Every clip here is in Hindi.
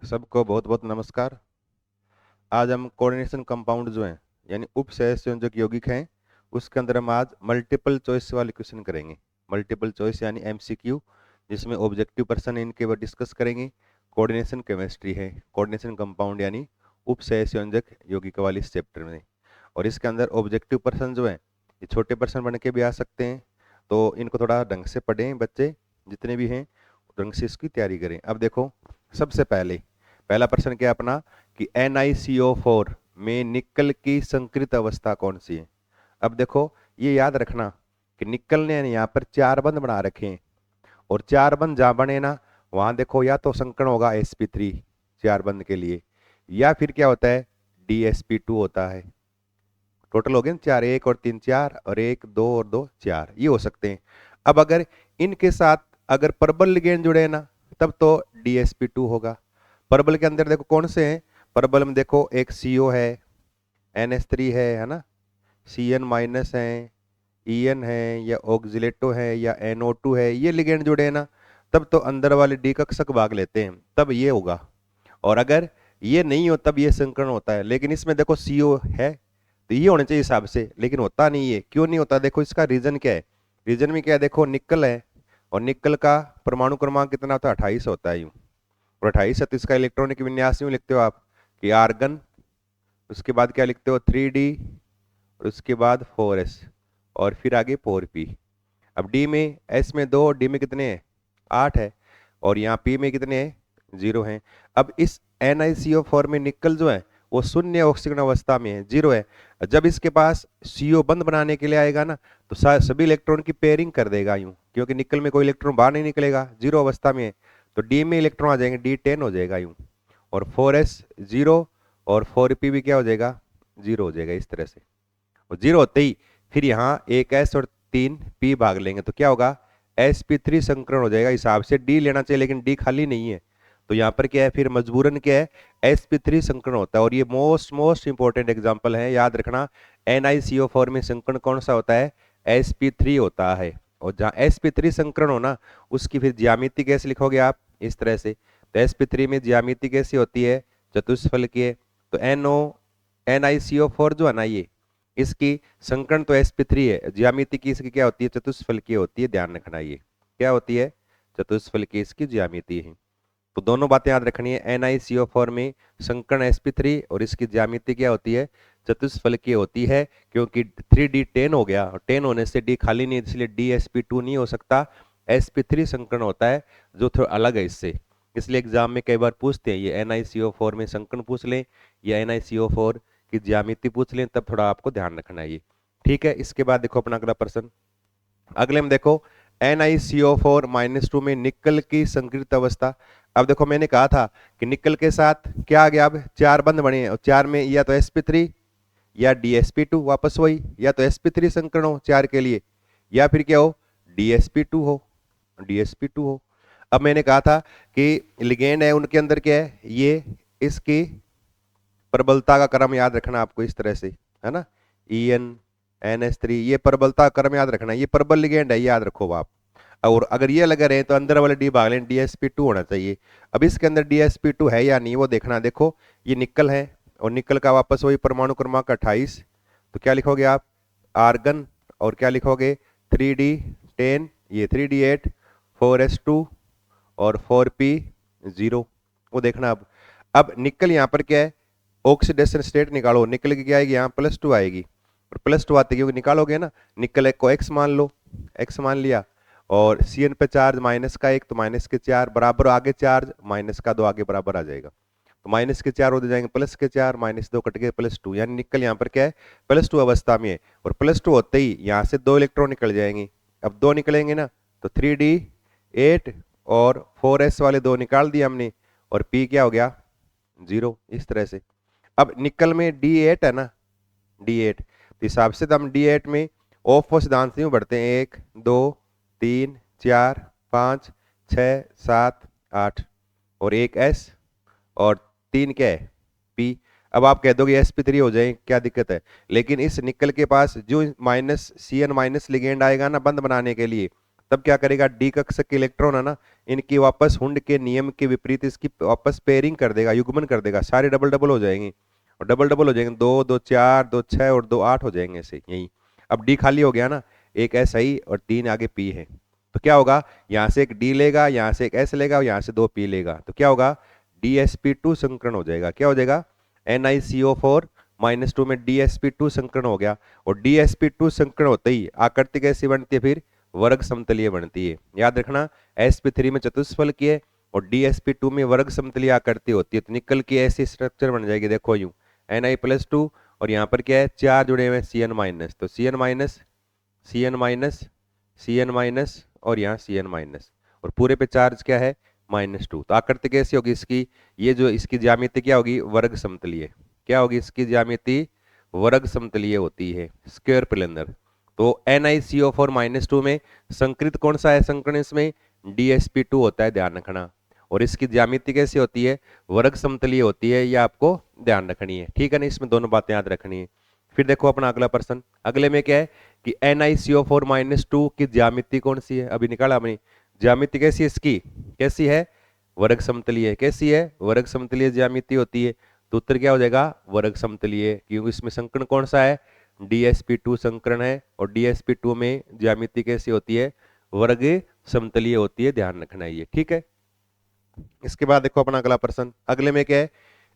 सबको बहुत बहुत नमस्कार। आज हम कोऑर्डिनेशन कंपाउंड जो हैं यानी उप सहसंयोजक यौगिक हैं उसके अंदर हम आज मल्टीपल चॉइस वाले क्वेश्चन करेंगे। मल्टीपल चॉइस यानी एमसीक्यू, जिसमें ऑब्जेक्टिव पर्सन है, इनके ऊपर डिस्कस करेंगे। कोऑर्डिनेशन केमिस्ट्री है, कोऑर्डिनेशन कंपाउंड यानी उप सहसंयोजक यौगिक वाले इस चैप्टर में। और इसके अंदर ऑब्जेक्टिव पर्सन जो है ये छोटे पर्सन बन के भी आ सकते हैं, तो इनको थोड़ा ढंग से पढ़ें बच्चे, जितने भी हैं ढंग से इसकी तैयारी करें। अब देखो, सबसे पहले पहला प्रश्न क्या है अपना कि NiCO4 में निकल की संकृत अवस्था कौन सी है। अब देखो, ये याद रखना कि निकल ने यहाँ पर चार बंध बना रखे हैं, और चार बंध जहां बने ना वहां देखो या तो संकरण होगा sp3 चार बंध के लिए, या फिर क्या होता है DsP2 होता है। टोटल हो गए ना चार, एक और तीन चार, और एक दो और दो चार, ये हो सकते हैं। अब अगर इनके साथ अगर प्रबल लिगेंड जुड़े ना तब तो DsP2 होगा। प्रबल के अंदर देखो कौन से हैं, प्रबल में देखो एक CO है, NH3 है ना, Cn माइनस है, En है, या ऑक्जिलेटो है, या NO2 है, ये लिगेंड जुड़े हैं ना तब तो अंदर वाले डी कक्षक भाग लेते हैं, तब ये होगा। और अगर ये नहीं हो तब ये संकरण होता है। लेकिन इसमें देखो CO है तो ये होना चाहिए हिसाब से, लेकिन होता नहीं है। क्यों नहीं होता, देखो इसका रीजन क्या है। रीजन में क्या है, देखो निकल है, और निकल का परमाणु क्रमांक कितना होता है, 28 होता है यूं। और 28 है तो इसका इलेक्ट्रॉनिक विन्यास यूं लिखते हो आप कि आर्गन, उसके बाद क्या लिखते हो 3D, और उसके बाद 4s, और फिर आगे 4p। अब डी में, एस में 2, डी में कितने हैं 8 है, और यहाँ पी में कितने हैं 0 हैं। अब इस NiCO4 में निकल जो है वो शून्य ऑक्सीजन अवस्था में है, 0 है। जब इसके पास CO बंद बनाने के लिए आएगा ना तो सभी इलेक्ट्रॉन की पेयरिंग कर देगा यूं, क्योंकि निकल में कोई इलेक्ट्रॉन बाहर नहीं निकलेगा, 0 अवस्था में है। तो डी में इलेक्ट्रॉन आ जाएंगे, D10 हो जाएगा यूं, और 4s 0, और 4p भी क्या हो जाएगा 0 हो जाएगा इस तरह से। और 0 होते ही फिर यहाँ एक S और 3p भाग लेंगे तो क्या होगा sp3 संकरण हो जाएगा। हिसाब से D लेना चाहिए लेकिन D खाली नहीं है, तो यहाँ पर क्या है फिर मजबूरन क्या है sp3 संकरण होता है। और ये मोस्ट इंपॉर्टेंट एग्जांपल है, याद रखना। NiCO4 में संकरण कौन सा होता है, sp3 होता है। और जहाँ sp3 संकरण हो ना उसकी फिर ज्यामिति कैसे लिखोगे आप, इस तरह से। तो sp3 में ज्यामिति कैसी होती है, चतुष्फलकीय। तो NiCO4 जो है ना ये, इसकी संकरण तो sp3 है, ज्यामिति की इसकी क्या होती है, चतुष्फलकीय होती है। ध्यान रखना, ये क्या होती है, चतुष्फलकीय इसकी ज्यामिति है। तो दोनों बातें याद रखनी है। NiCO4 में संकरण sp3 और इसकी ज्यामिति क्या होती है, चतुष्फलकीय होती है। क्योंकि 3D 10 हो गया, और 10 होने से D खाली नहीं, इसलिए DsP2 नहीं हो सकता, sp3 संकरण होता है जो थोड़ा अलग है इससे। इसलिए एग्जाम में कई बार पूछते हैं ये NiCO4 में संकरण पूछ लें या NiCO4 की ज्यामिति पूछ लें, तब थोड़ा आपको ध्यान रखना है ये। ठीक है, इसके बाद देखो अपना अगला प्रश्न। अगले में देखो NiCO4 -2 में निकल की संकृत अवस्था। अब देखो मैंने कहा था कि निकल के साथ क्या आ गया, अब चार बंध बने हैं, और चार में या तो sp3 या DsP2, वापस वही, या तो sp3 संकरण हो चार के लिए, या फिर क्या हो DsP2 हो, DsP2 हो। अब मैंने कहा था कि लिगेंड है उनके अंदर क्या है, ये इसकी प्रबलता का क्रम याद रखना आपको इस तरह से, है ना। En NH3, ये प्रबलता का क्रम याद रखना, ये प्रबल लिगेंड है, याद रखो आप। और अगर ये लगे रहे तो अंदर वाले डी भाग लें, DsP2 होना चाहिए। अब इसके अंदर DsP2 है या नहीं वो देखना। देखो ये निकल है, और निकल का वापस वही परमाणु क्रमांक 28, तो क्या लिखोगे आप आर्गन, और क्या लिखोगे 3D10, ये 3D8, 4s2 और 4p0, वो देखना। अब निकल यहाँ पर क्या है, ऑक्सीडेशन स्टेट निकालो, निकल की क्या आएगी यहाँ +2 आएगी, और +2 आती क्योंकि निकालोगे ना, निकल एक को x मान लो, x मान लिया, और Cn पे चार्ज -1 तो -4 बराबर, आगे चार्ज -2 आगे बराबर आ जाएगा, तो -4 हो जाएंगे +4, -2 कट गए +2, यानी निकल यहाँ पर क्या है +2 अवस्था में है। और +2 होते ही यहाँ से 2 इलेक्ट्रॉन निकल जाएंगे। अब 2 निकलेंगे ना तो 3D8 और 4s वाले 2 निकाल दिए हमने, और p क्या हो गया 0, इस तरह से। अब निकल में D8 है ना, D8, तो हिसाब से तो हम D8 में ऑफ सिद्धांत से यूं बढ़ते हैं, 1 2 3 4 5 6 7 8, और एक S, और 3 क्या है P। अब आप कह दोगे sp3 हो जाए, क्या दिक्कत है, लेकिन इस निकल के पास जो Cn- लिगेंड आएगा ना बंद बनाने के लिए, तब क्या करेगा, डी कक्षक के इलेक्ट्रॉन है ना, इनकी वापस हुंड के नियम के विपरीत इसकी वापस पेयरिंग कर देगा, युग्मन कर देगा, सारे डबल डबल हो जाएंगे, और डबल डबल हो जाएंगे, 2 2 4 2 6 और 2 8 हो जाएंगे ऐसे यही। अब डी खाली हो गया ना, एक एस आई और 3 आगे पी है, तो क्या होगा, यहाँ से एक डी लेगा, यहाँ से एक एस लेगा और यहाँ से 2 पी लेगा, तो क्या होगा, DsP2 संकरण हो जाएगा। क्या हो जाएगा, NiCO4 -2 में DsP2 संकरण हो गया, और DsP2 संकरण होते ही आकृति कैसी बनती है, फिर वर्ग समतलीय बनती है। याद रखना, sp3 में चतुष्फलकीय है और DsP2 में वर्ग समतलीय आकृति होती है, तो निकल की ऐसी स्ट्रक्चर बन जाएगी, देखो यूं Ni+2 और यहाँ पर क्या है, 4 जुड़े हुए हैं Cn-, तो Cn- और यहाँ Cn-, और पूरे पे चार्ज क्या है, -2। तो आकृति कैसी होगी इसकी, ये जो इसकी ज्यामिति क्या होगी, वर्ग समतलीय। क्या होगी इसकी ज्यामिति, वर्ग समतलीय होती है, स्क्वायर प्लेनर। तो NiCO4 -2 में संकृत कौन सा है संकरण, इसमें DsP2 होता है, ध्यान रखना। और इसकी ज्यामिति कैसी होती है, वर्ग समतलीय होती है, ये आपको ध्यान रखनी है, ठीक है ना, इसमें दोनों बातें याद रखनी है। फिर देखो अपना अगला प्रश्न, अगले में क्या है कि NiCO4 -2 की ज्यामिति कौन सी है, अभी निकाला हमने, ज्यामिति कैसी है इसकी, कैसी है, वर्ग समतलीय। कैसी है, वर्ग समतलीय ज्यामिति होती है, तो उत्तर क्या हो जाएगा, वर्ग समतलीय, क्योंकि इसमें संकरण कौन सा है, DsP2 संकरण है, और DsP2 में ज्यामिति कैसी होती है, वर्ग समतलीय होती है, ध्यान रखना है ये, ठीक है। इसके बाद देखो अपना अगला प्रश्न, अगले में क्या है,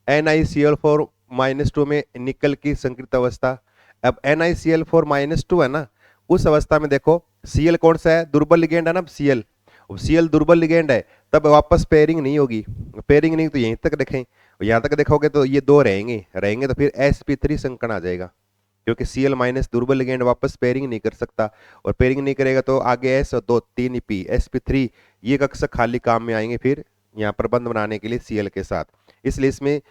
NiCl4 -2 में निकल की संकृत अवस्था। अब NiCl4 -2 है ना, उस अवस्था में देखो Cl कौन सा है, दुर्बल लिगेंड है ना, Cl दुर्बल लिगेंड है, तब वापस पेयरिंग नहीं होगी, पेयरिंग नहीं तो यहीं तक देखें, यहां तक देखोगे तो ये 2 रहेंगे तो फिर sp3 संकरण आ जाएगा, क्योंकि Cl- दुर्बल लिगेंड वापस पेयरिंग नहीं कर सकता, और पेयरिंग नहीं करेगा तो आगे S और 2 3 P sp3, ये कक्षक खाली काम में आएंगे फिर यहाँ पर बंध बनाने के लिए Cl के साथ। इसलिए इसमें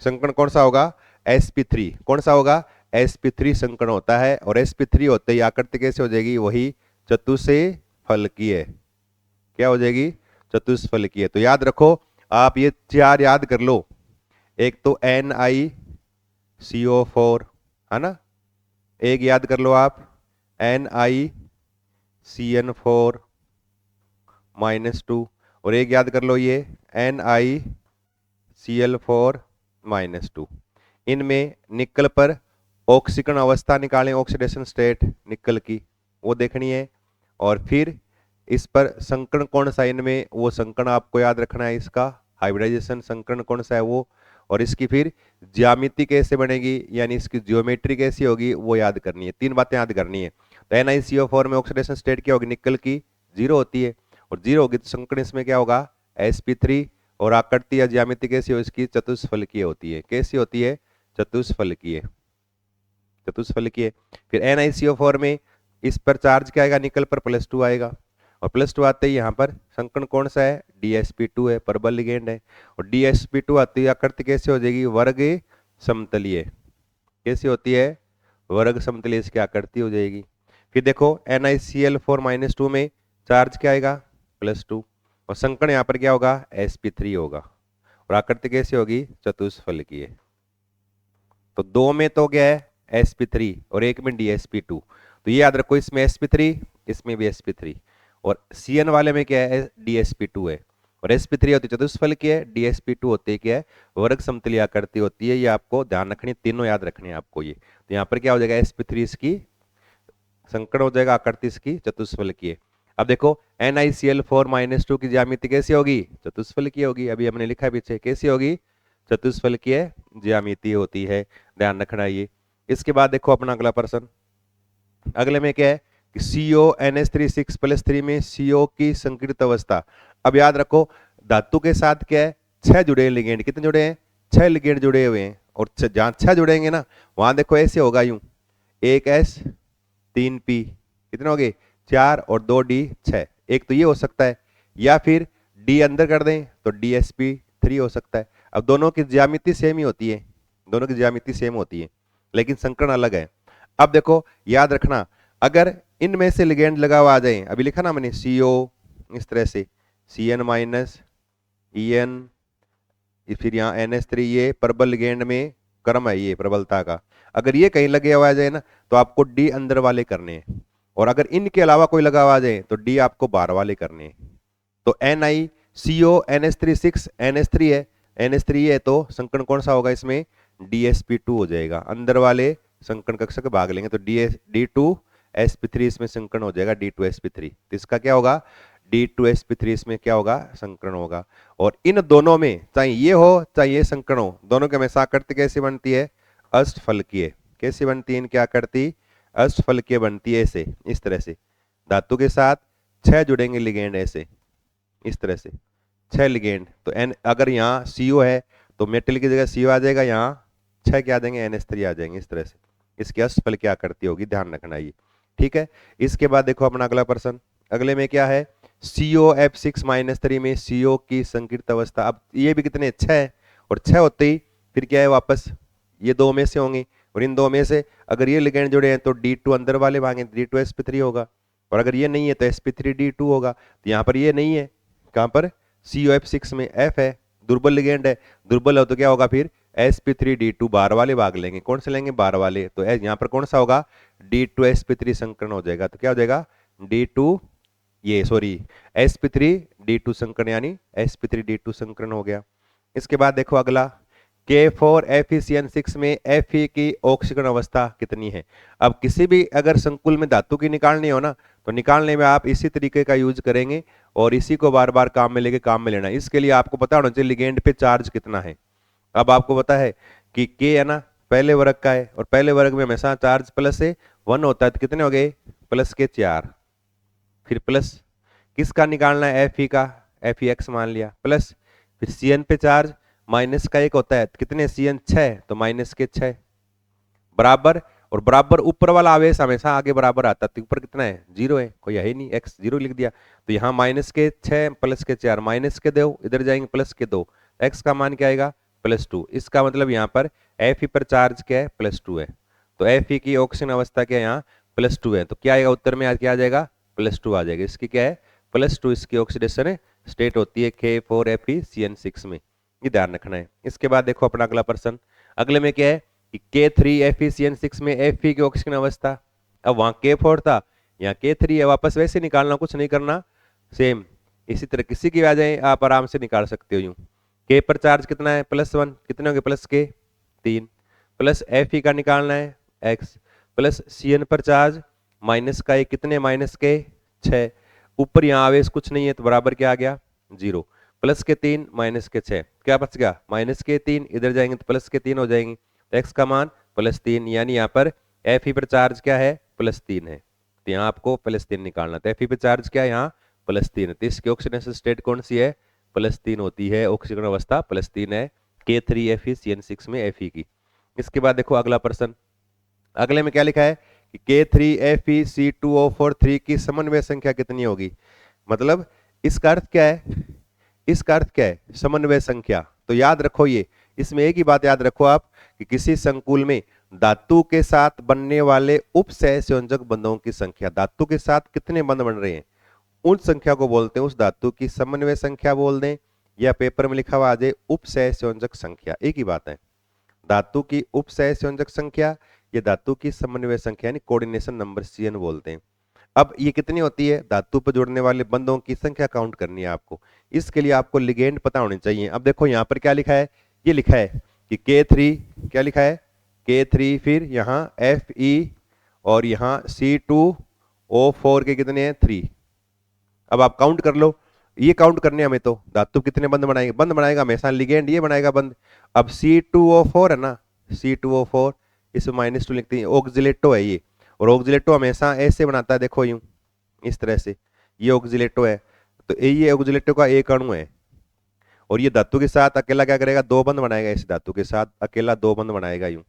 संकरण कौन सा होगा, sp3, कौन सा होगा, sp3 संकरण होता है, और sp3 होते ही आकृति कैसे हो जाएगी, वही चतुष्फलकीय। क्या हो जाएगी, चतुष्फलकीय। तो याद रखो, आप ये 4 याद कर लो, एक तो NiCO4 है ना, एक याद कर लो आप NiCN4 -2, और एक याद कर लो ये NiCl4 -2। इनमें निकल पर ऑक्सीकरण अवस्था निकालें, ऑक्सीडेशन स्टेट निकल की, वो देखनी है, और फिर इस पर संकरण कौन सा इनमें, वो संकरण आपको याद रखना है, इसका हाइब्रिडाइजेशन संकरण कौन सा है वो, और इसकी फिर ज्यामिति कैसे बनेगी, यानी इसकी ज्योमेट्री कैसी होगी, वो याद करनी है, 3 बातें याद करनी है। तो NiCO4 में ऑक्सीडेशन स्टेट क्या होगी, निकल की 0 होती है, और 0 होगी तो संकरण इसमें क्या होगा, sp3, और आकृति या ज्यामिति कैसी हो इसकी, चतुष्फलकीय होती है। कैसी होती है, चतुष्फलकीय, चतुष्फलकीय। फिर NiCO4 में इस पर चार्ज क्या आएगा, निकल पर +2 आएगा, और +2 आते ही यहाँ पर संकरण कौन सा है, DsP2 है, प्रबल लिगेंड है, और DsP2 आती है आकृति कैसे हो जाएगी, वर्ग समतलीय। कैसी होती है, वर्ग समतलीय इसकी आकृति हो जाएगी। फिर देखो NiCl4 -2 में चार्ज क्या आएगा, +2, और संकरण यहाँ पर क्या होगा, sp3 होगा, और आकृति कैसी होगी, चतुष्फलकीय। तो 2 में तो क्या है sp3 और एक में DsP2, तो ये याद रखो, इसमें sp3, इसमें भी sp3, और Cn वाले में क्या है, DsP2 है, और sp3 होती है चतुष्फलकीय है, DsP2 होती है क्या है, वर्ग समतलीय आकृति होती है, ये आपको ध्यान रखनी, तीनों याद रखनी है आपको ये। तो यहाँ पर क्या हो जाएगा, sp3 इसकी संकरण हो जाएगा, आकृति इसकी चतुष्फलकीय। अब देखो NiCl4 -2 की ज्यामिति कैसी होगी, चतुष्फलकीय होगी, अभी हमने लिखा पीछे, कैसी होगी, चतुष्फलकीय ज्यामिति होती है, ध्यान रखना ये। इसके बाद देखो अपना अगला प्रश्न, अगले में क्या है कि CONH3 में CO की संकृत अवस्था। अब याद रखो, धातु के साथ क्या है, 6 जुड़े हैं लिगेंड, कितने जुड़े हैं, 6 लिगेंड जुड़े हुए हैं, और जहां 6 जुड़ेंगे ना, वहां देखो ऐसे होगा यूं, 1s 3p, कितने हो गए, 4 और 2d 6, एक तो ये हो सकता है, या फिर d अंदर कर दें तो DsP3 हो सकता है। अब दोनों की ज्यामिति सेम ही होती है, दोनों की ज्यामिति सेम होती है, लेकिन संकरण अलग है। अब देखो याद रखना, अगर इनमें से लिगेंड लगा हुआ आ जाए, अभी लिखा ना मैंने CO इस तरह से, Cn- En, फिर यहाँ NH3, ये प्रबल लिगेंड में क्रम है ये प्रबलता का, अगर ये कहीं लगे हुआ आ जाए ना, तो आपको D अंदर वाले करने हैं, और अगर इनके अलावा कोई लगा हुआ आ जाए तो डी आपको बार वाले करने हैं। तो NiCO NH3 NH3 है, NH3 है तो संकरण कौन सा होगा इसमें, DsP2 हो जाएगा। अंदर वाले संकरण कक्षक भाग लेंगे तो D2sp3 इसमें संकरण हो जाएगा, D2sp3। तो इसका क्या होगा, D2sp3 इसमें क्या होगा, संकरण होगा। और इन दोनों में चाहे ये हो चाहे ये संकरण हो, दोनों के हमेशा आकृति कैसी बनती है, अष्टफलकीय। कैसी बनती है इनकी आकृति, अष्टफलकीय बनती है ऐसे, इस तरह से। धातु के साथ 6 जुड़ेंगे लिगेंड ऐसे, इस तरह से 6 लिगेंड। तो एन अगर यहाँ CO है तो मेटल की जगह CO आ जाएगा, यहाँ 6 क्या आ जाएंगे, NH3 आ जाएंगे, इस तरह से। इसकी अष्टफल क्या आकृति होगी, ध्यान रखना ये, ठीक है। इसके बाद देखो अपना अगला प्रश्न, अगले में क्या है, COF6-3 में CO की संकीर्ण अवस्था। अब ये भी कितने, 6 है, और 6 होते ही फिर क्या है, वापस ये 2 में से होंगे, और इन 2 में से अगर ये लिगेंड जुड़े हैं तो D2 अंदर वाले भागे D2sp3 होगा, और अगर ये नहीं है तो sp3D2 होगा। तो यहाँ पर ये नहीं है, कहां पर, COF6 में F है, दुर्बल लिगेंड है, दुर्बल हो तो क्या होगा फिर sp3D2 बार वाले भाग लेंगे। कौन से लेंगे, बार वाले। तो यहाँ पर कौन सा होगा, D2sp3 संकरण हो जाएगा। तो क्या हो जाएगा, D2 ये सॉरी sp3D2 संकरण, यानी sp3D2 संकरण हो गया। इसके बाद देखो अगला, K4FeCN6 में Fe की ऑक्सीकरण अवस्था कितनी है। अब किसी भी अगर संकुल में धातु की निकालनी हो ना, तो निकालने में आप इसी तरीके का यूज करेंगे और इसी को बार बार काम में लेके काम में लेना। इसके लिए आपको पता होना चाहिए लिगेंड पे चार्ज कितना है। अब आपको पता है कि K है ना पहले वर्ग का है, और पहले वर्ग में हमेशा चार्ज प्लस से 1 होता है, तो कितने हो गए, प्लस के 4। फिर प्लस किसका निकालना है, Fe का, Fex मान लिया, प्लस फिर Cn पे चार्ज माइनस का 1 होता है, कितने Cn 6, तो माइनस के 6 बराबर। और बराबर ऊपर वाला आवेश हमेशा आगे बराबर आता है, तो ऊपर कितना है, 0 है, कोई है ही नहीं, x 0 लिख दिया। तो यहाँ माइनस के 6 प्लस के 4, माइनस के 2 इधर जाएंगे प्लस के 2, x का मान क्या आएगा, +2। इसका मतलब यहाँ पर Fe पर चार्ज क्या है, +2 है। तो Fe की ऑक्सीजन अवस्था क्या है, यहाँ +2 है। तो क्या आएगा उत्तर में, क्या आ जाएगा, +2 आ जाएगा। इसकी क्या है, +2 इसकी ऑक्सीडेशन स्टेट होती है K4FeCN6 में, ये ध्यान रखना है। इसके बाद देखो अपना अगला प्रश्न, अगले में क्या है कि K3FeCN6 में Fe की ऑक्सीजन अवस्था। अब वहां K4 था, यहाँ K3 है, वापस वैसे निकालना, कुछ नहीं करना, सेम इसी तरह किसी की आ जाए आप आराम से निकाल सकते हो यूं। K पर चार्ज कितना है, +1, कितने होंगे, प्लस के 3, प्लस Fe का निकालना है x, प्लस Cn पर चार्ज माइनस का 1, कितने माइनस के 6, ऊपर यहाँ आवेश कुछ नहीं है तो बराबर क्या आ गया, 0, प्लस के 3 माइनस के 6, क्या बच गया, माइनस के 3, इधर जाएंगे तो प्लस के 3 हो जाएंगे, तो x का मान +3, यानी यहाँ पर Fe पर चार्ज क्या है, +3 है। तो यहाँ आपको +3 निकालना, तो Fe पर चार्ज क्या है, यहाँ +3 है। तो इसकी ऑक्सीडेशन स्टेट कौन सी है, +3 होती है, ऑक्सीजन अवस्था +3 है K3FeCN6 में Fe की। इसके बाद देखो अगला प्रश्न, अगले में क्या लिखा है कि K3FeC2O43 की समन्वय संख्या कितनी होगी। मतलब इसका अर्थ क्या है, इसका अर्थ क्या है, समन्वय संख्या। तो याद रखो ये, इसमें एक ही बात याद रखो आप कि किसी संकुल में धातु के साथ बनने वाले उप सहसंयोजक बंधों की संख्या, धातु के साथ कितने बंध बन रहे हैं उन संख्या को बोलते हैं, उस धातु की समन्वय संख्या बोल दें, या पेपर में लिखा हुआ आ जाए उप सहसंयोजक संख्या, एक ही बात है। धातु की उप सहसंयोजक संख्या या धातु की समन्वय संख्या, यानी कोऑर्डिनेशन नंबर Cn बोलते हैं। अब ये कितनी होती है, धातु पर जुड़ने वाले बंधों की संख्या काउंट करनी है आपको, इसके लिए आपको लिगेंड पता होने चाहिए। अब देखो यहाँ पर क्या लिखा है, ये लिखा है कि K3, क्या लिखा है, K3, फिर यहाँ Fe और यहाँ C2O4 के कितने हैं, 3। अब आप काउंट कर लो, ये काउंट करने हमें, तो धातु कितने बंध बनाएंगे, बंध बनाएगा हमेशा लिगेंड, ये बनाएगा बंध। अब C2O4 है ना, C2O4 इसमें -2 लिखते हैं, ऑक्जिलेटो है ये, और ऑक्जिलेटो हमेशा ऐसे बनाता है, देखो यूं इस तरह से, ये ऑक्जिलेटो है। तो ये ऑक्जिलेटो का एक अणु है, और ये धातु के साथ अकेला क्या करेगा, 2 बंध बनाएगा, इस धातु के साथ अकेला 2 बंध बनाएगा यूं।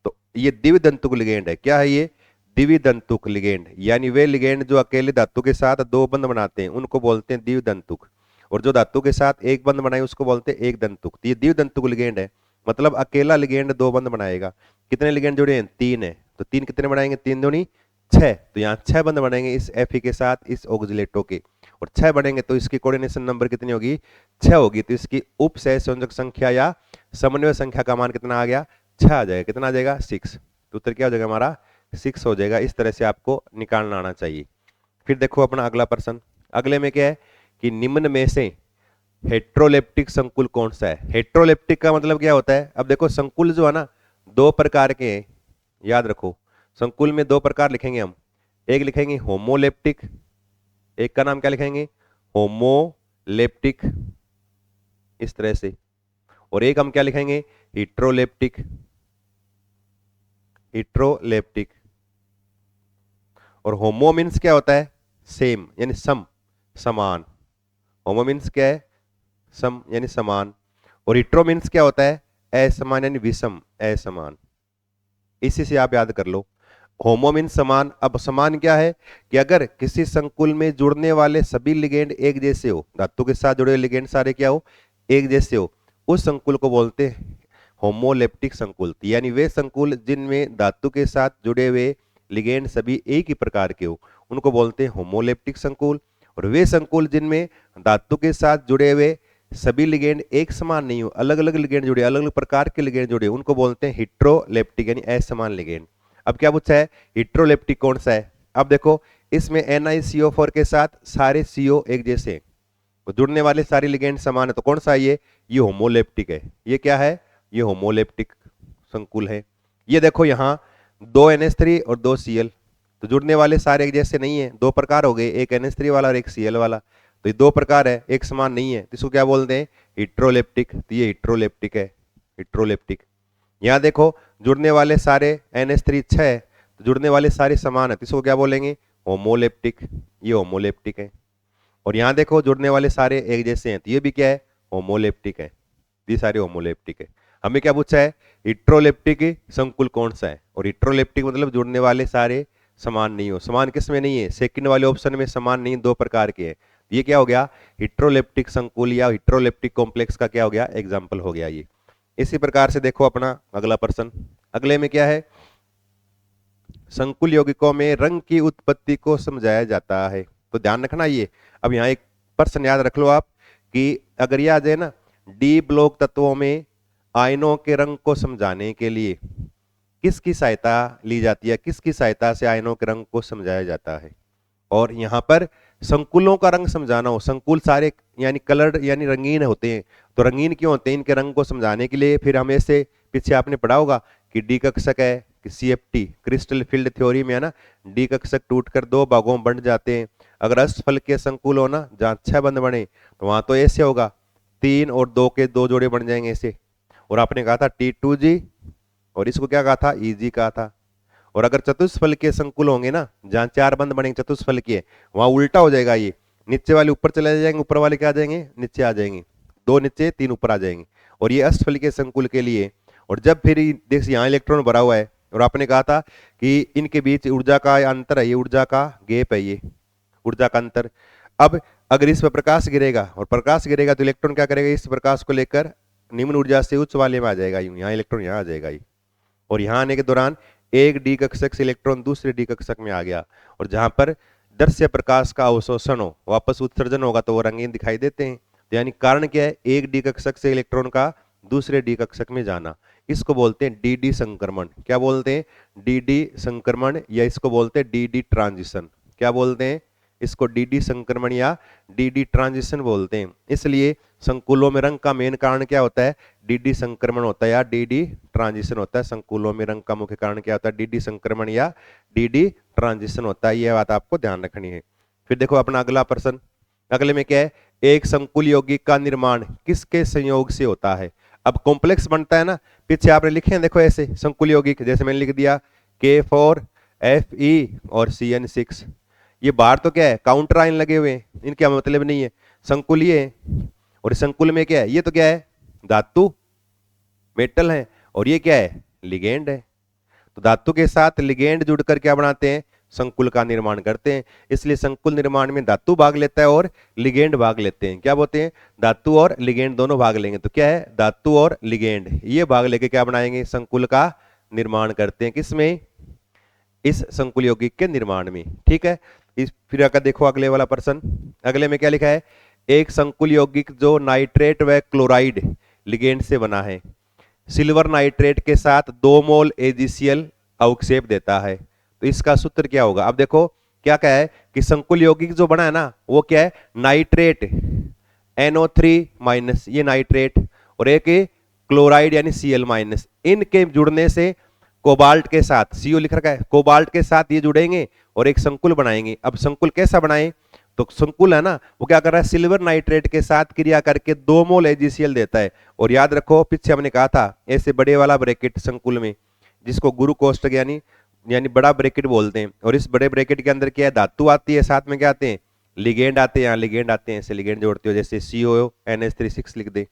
तो ये द्विदंतुक लिगेंड है, क्या है ये, द्विदंतुक लिगेंड, यानी वे लिगेंड जो अकेले धातु के साथ 2 बंध बनाते हैं उनको बोलते हैं द्विदंतुक, और जो धातु के साथ 1 बंध बनाए उसको बोलते हैं एक दंतुक। तो ये द्विदंतुक लिगेंड है, मतलब अकेला लिगेंड 2 बंध बनाएगा। कितने लिगेंड जुड़े हैं, 3 है, तो 3 कितने बनाएंगे, 3 दूनी 6, तो यहाँ 6 बंध बनेंगे इस Fe के साथ, इस ऑक्जिलेटो के, और 6 बनेंगे तो इसकी कोऑर्डिनेशन नंबर कितनी होगी, 6 होगी। तो इसकी उप सहसंयोजक संख्या या समन्वय संख्या का मान कितना आ गया, 6 आ जाएगा। कितना आ जाएगा, 6। तो उत्तर क्या हो जाएगा हमारा, 6 हो जाएगा। इस तरह से आपको निकालना आना चाहिए। फिर देखो अपना अगला प्रश्न, अगले में क्या है कि निम्न में से हेट्रोलेप्टिक संकुल कौन सा है। हेट्रोलेप्टिक का मतलब क्या होता है, अब देखो संकुल जो है ना दो प्रकार के हैं, याद रखो। संकुल में दो प्रकार लिखेंगे हम, एक लिखेंगे होमोलेप्टिक, एक का नाम क्या लिखेंगे होमोलेप्टिक, इस तरह से, और एक हम क्या लिखेंगे हिट्रोलेप्टिक, हिट्रोलेप्टिक। और होमो मीन्स क्या होता है सेम यानी सम, समान। होमो मीन्स क्या है सम यानी समान। और हिट्रो मीन्स क्या होता है असमान यानी विषम, असमान। इसी से आप याद कर लो। होमो मीन्स समान। अब समान क्या है कि अगर किसी संकुल में जुड़ने वाले सभी लिगेंड एक जैसे हो, धातु के साथ जुड़े हुए लिगेंड सारे क्या हो एक जैसे हो, उस संकुल को बोलते हैं होमोलेप्टिक संकुल। यानी वे संकुल जिनमें धातु के साथ जुड़े हुए लिगेंड सभी एक ही प्रकार के हो उनको बोलते हैं होमोलेप्टिक संकुल। और वे संकुल जिनमें धातु के साथ जुड़े हुए सभी लिगेंड एक समान नहीं हो, अलग अलग लिगेंड जुड़े, अलग अलग प्रकार के लिगेंड जुड़े, उनको बोलते हैं हिट्रोलेप्टिक यानी असमान लिगेंड। अब क्या पूछा है हिट्रोलेप्टिक कौन सा है। अब देखो इसमें NiCO4 के साथ सारे CO एक जैसे हैं, तो जुड़ने वाले सारे लिगेंड समान है, तो कौन सा है ये होमोलेप्टिक है। ये क्या है ये होमोलेप्टिक संकुल है। ये देखो यहाँ 2 NH3 और 2 Cl, तो जुड़ने वाले सारे एक जैसे नहीं है, दो प्रकार हो गए, एक NH3 वाला और एक Cl वाला, तो ये दो प्रकार है एक समान नहीं है, तो इसको क्या बोलते हैं हिट्रोलेप्टिक। तो ये हिट्रोलेप्टिक है, हिट्रोलेप्टिक। यहाँ देखो जुड़ने वाले सारे NH3 6 है, तो जुड़ने वाले सारे समान है, तो इसको क्या बोलेंगे होमोलेप्टिक, ये होमोलेप्टिक है। और यहाँ देखो जुड़ने वाले सारे एक जैसे हैं, तो ये भी क्या है होमोलेप्टिक है, ये सारे होमोलेप्टिक है। हमें क्या पूछा है हिट्रोलेप्टिक संकुल कौन सा है, और हिट्रोलेप्टिक मतलब जुड़ने वाले सारे समान नहीं हो। समान किस में नहीं है सेकंड वाले ऑप्शन में समान नहीं, दो प्रकार के हैं। ये क्या हो गया हिट्रोलेप्टिक संकुल या हिट्रोलेप्टिक कॉम्प्लेक्स का क्या हो गया एग्जाम्पल हो गया ये। इसी प्रकार से देखो अपना अगला प्रश्न, अगले में क्या है संकुल यौगिकों में रंग की उत्पत्ति को समझाया जाता है। तो ध्यान रखना ये, अब यहाँ एक प्रश्न याद रख लो आप कि अगर यह आ जाए ना डी ब्लॉक तत्वों में आयनों के रंग को समझाने के लिए किसकी सहायता ली जाती है, किसकी सहायता से आयनों के रंग को समझाया जाता है। और यहाँ पर संकुलों का रंग समझाना हो, संकुल सारे यानी कलर्ड यानी रंगीन होते हैं, तो रंगीन क्यों होते हैं इनके रंग को समझाने के लिए फिर हमें से पीछे आपने पढ़ा होगा कि डी कक्षक है कि CFT क्रिस्टल फील्ड थ्योरी में है ना, डी कक्षक टूटकर दो भागों में बंट जाते हैं। अगर अष्टफल के संकुल हो ना जहाँ 6 बंद बने तो वहां तो ऐसे होगा 3 और 2 के 2 जोड़े बन जाएंगे ऐसे। और आपने कहा था T2G और इसको क्या कहा था EG कहा था। और अगर चतुष्फल के संकुल होंगे ना जहां 4 बंद बनेंगे चतुष्फल के, वहां उल्टा हो जाएगा, ये नीचे वाले ऊपर चले जाएंगे, ऊपर वाले क्या आ जाएंगे नीचे आ जाएंगे, 2 नीचे 3 ऊपर आ जाएंगे। और ये अष्टफल के संकुल के लिए। और जब फिर देख यहाँ इलेक्ट्रॉन भरा हुआ है और आपने कहा था कि इनके बीच ऊर्जा का अंतर है, ये ऊर्जा का गैप है, ये ऊर्जा का अंतर। अब अगर इस पर प्रकाश गिरेगा और प्रकाश गिरेगा तो इलेक्ट्रॉन क्या करेगा इस प्रकाश को लेकर निम्न ऊर्जा से उच्च वाले में आ जाएगा, यूं यहाँ इलेक्ट्रॉन यहाँ आ जाएगा ये। और यहाँ आने के दौरान एक डी कक्षक से इलेक्ट्रॉन दूसरे डी कक्षक में आ गया, और जहां पर दृश्य प्रकाश का अवशोषण हो वापस उत्सर्जन होगा तो वो रंगीन दिखाई देते हैं। तो यानी कारण क्या है एक डी कक्षक से इलेक्ट्रॉन का दूसरे डी कक्षक में जाना, इसको बोलते हैं DD संक्रमण। क्या बोलते हैं DD संक्रमण, या इसको बोलते हैं DD ट्रांजिशन। क्या बोलते हैं इसको DD संक्रमण या DD ट्रांजिशन बोलते हैं। इसलिए संकुलों में रंग का मेन कारण क्या होता है DD संक्रमण होता है या DD ट्रांजिशन होता है। संकुलों में रंग का मुख्य कारण क्या होता है DD संक्रमण या DD ट्रांजिशन होता है, यह बात आपको ध्यान रखनी है। फिर देखो अपना अगला प्रश्न, अगले में क्या है एक संकुल यौगिक का निर्माण किसके संयोग से होता है। अब कॉम्प्लेक्स बनता है ना, पीछे आपने लिखे हैं देखो ऐसे संकुल यौगिक, जैसे मैंने लिख दिया K4Fe और CN6। ये बाहर तो क्या है काउंटर आयन लगे हुए हैं, इनका मतलब नहीं है, संकुल ये है। और संकुल में क्या है ये तो क्या है धातु मेटल है, और ये क्या है लिगेंड है। तो धातु के साथ लिगेंड जुड़कर क्या बनाते हैं संकुल का निर्माण करते हैं। इसलिए संकुल निर्माण में धातु भाग लेता है और लिगेंड भाग लेते हैं। क्या बोलते हैं धातु और लिगेंड दोनों भाग लेंगे, तो क्या है धातु और लिगेंड ये भाग लेके क्या बनाएंगे संकुल का निर्माण करते हैं। किसमें इस संकुल यौगिक के निर्माण में, ठीक है। इस फिर अगर देखो अगले वाला प्रश्न, अगले में क्या लिखा है एक संकुल यौगिक जो नाइट्रेट व क्लोराइड लिगेंड से बना है सिल्वर नाइट्रेट के साथ 2 मोल AgCl अवक्षेप देता है, तो इसका सूत्र क्या होगा? अब देखो क्या क्या है कि संकुल यौगिक जो बना है ना वो क्या है, नाइट्रेट NO3 माइनस, ये नाइट्रेट, और एक क्लोराइड यानी Cl माइनस, इनके जुड़ने से कोबाल्ट के साथ, CO लिख रखा है, कोबाल्ट के साथ ये जुड़ेंगे और एक संकुल बनाएंगे। अब संकुल कैसा बनाएं? तो संकुल है ना वो क्या कर रहा है, सिल्वर नाइट्रेट के साथ क्रिया करके 2 मोल AgCl देता है। और याद रखो पीछे हमने कहा था ऐसे बड़े वाला ब्रैकेट संकुल में, जिसको गुरु कोष्ठक यानी यानी बड़ा ब्रैकेट बोलते हैं, और इस बड़े ब्रैकेट के अंदर क्या है, धातु आती है, साथ में क्या आते हैं, लिगेंड आते हैं। यहाँ लिगेंड आते हैं, ऐसे लिगेंड जोड़ते हो, जैसे CONH3 लिख दे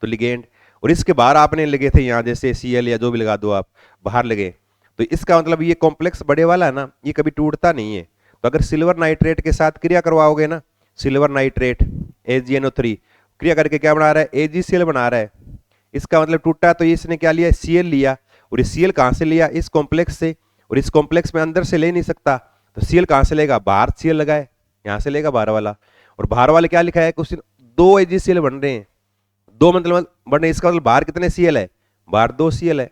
तो लिगेंड, और इसके बाहर आपने लगे थे यहाँ जैसे Cl या जो भी लगा दो आप, बाहर लगे। तो इसका मतलब ये कॉम्प्लेक्स बड़े वाला है ना, ये कभी टूटता नहीं है। तो अगर सिल्वर नाइट्रेट के साथ क्रिया करवाओगे ना, सिल्वर नाइट्रेट AgNO3 क्रिया करके क्या बना रहा है, AgCl बना रहा है। इसका मतलब टूटा तो इसने क्या लिया, Cl लिया, और ये Cl कहां से लिया, इस कॉम्प्लेक्स से, और इस कॉम्प्लेक्स में अंदर से ले नहीं सकता, तो Cl कहां से लेगा, बाहर Cl लगा है, यहां से लेगा बाहर वाला। और बाहर वाले क्या लिखा है, कुछ 2 AgCl बन रहे हैं, 2 मतलब बन रहे, इसका मतलब बाहर कितने Cl है, बाहर 2 Cl है।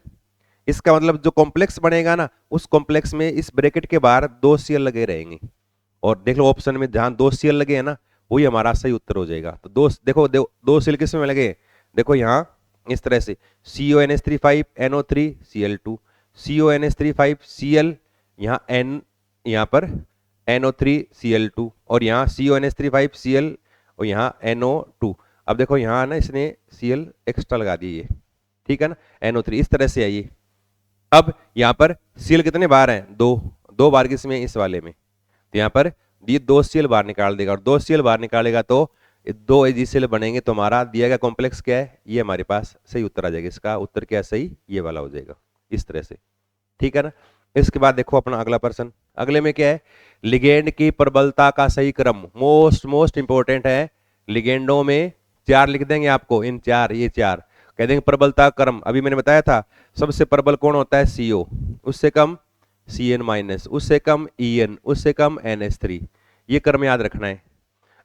इसका मतलब जो कॉम्प्लेक्स बनेगा ना उस कॉम्प्लेक्स में इस ब्रैकेट के बाहर 2 Cl लगे रहेंगे। और देख लो ऑप्शन में जहां 2 Cl लगे हैं ना वही हमारा सही उत्तर हो जाएगा। तो देखो 2 Cl किस में लगे, देखो यहाँ इस तरह से CONH3 NO3 Cl2, CONH3 Cl, यहाँ N, यहाँ पर NO3 Cl2, और यहाँ CONH3 Cl, और यहाँ NO2। अब देखो यहाँ ना इसने Cl एक्स्ट्रा लगा दी है, ठीक है ना, NO3 इस तरह से आई। अब यहाँ पर Cl कितने बार हैं, 2 बार किसमें, इस वाले में। तो यहाँ पर ये 2 Cl बाहर निकाल देगा, और 2 Cl बाहर निकालेगा तो 2 AgCl बनेंगे। तो हमारा दिया गया कॉम्प्लेक्स क्या है, ये हमारे पास सही उत्तर आ जाएगा। इसका उत्तर क्या सही, ये वाला हो जाएगा इस तरह से, ठीक है ना। इसके बाद देखो अपना अगला प्रश्न, अगले में क्या है, लिगेंड की प्रबलता का सही क्रम, मोस्ट इंपॉर्टेंट है। लिगेंडों में 4 लिख देंगे आपको, इन 4, ये 4 कह देंगे प्रबलता क्रम। अभी मैंने बताया था सबसे प्रबल कौन होता है, CO, उससे कम Cn माइनस, उससे कम En, उससे कम NH3, ये क्रम याद रखना है।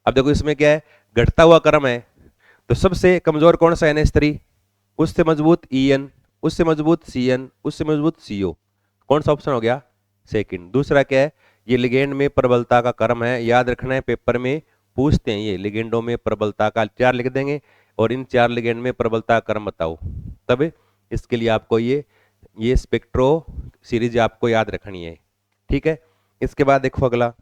अब देखो इसमें क्या है, घटता हुआ क्रम है, तो सबसे कमजोर कौन सा, NH3, उससे मजबूत En, उससे मजबूत Cn, उससे मजबूत CO, कौन सा ऑप्शन हो गया, सेकंड। दूसरा क्या है, ये लिगेंड में प्रबलता का क्रम है, याद रखना है, पेपर में पूछते हैं ये लिगेंडों में प्रबलता का, 4 लिख देंगे, और इन 4 लिगेंड में प्रबलता का क्रम बताओ। तब इसके लिए आपको ये स्पेक्ट्रो सीरीज आपको याद रखनी है, ठीक है। इसके बाद देखो अगला,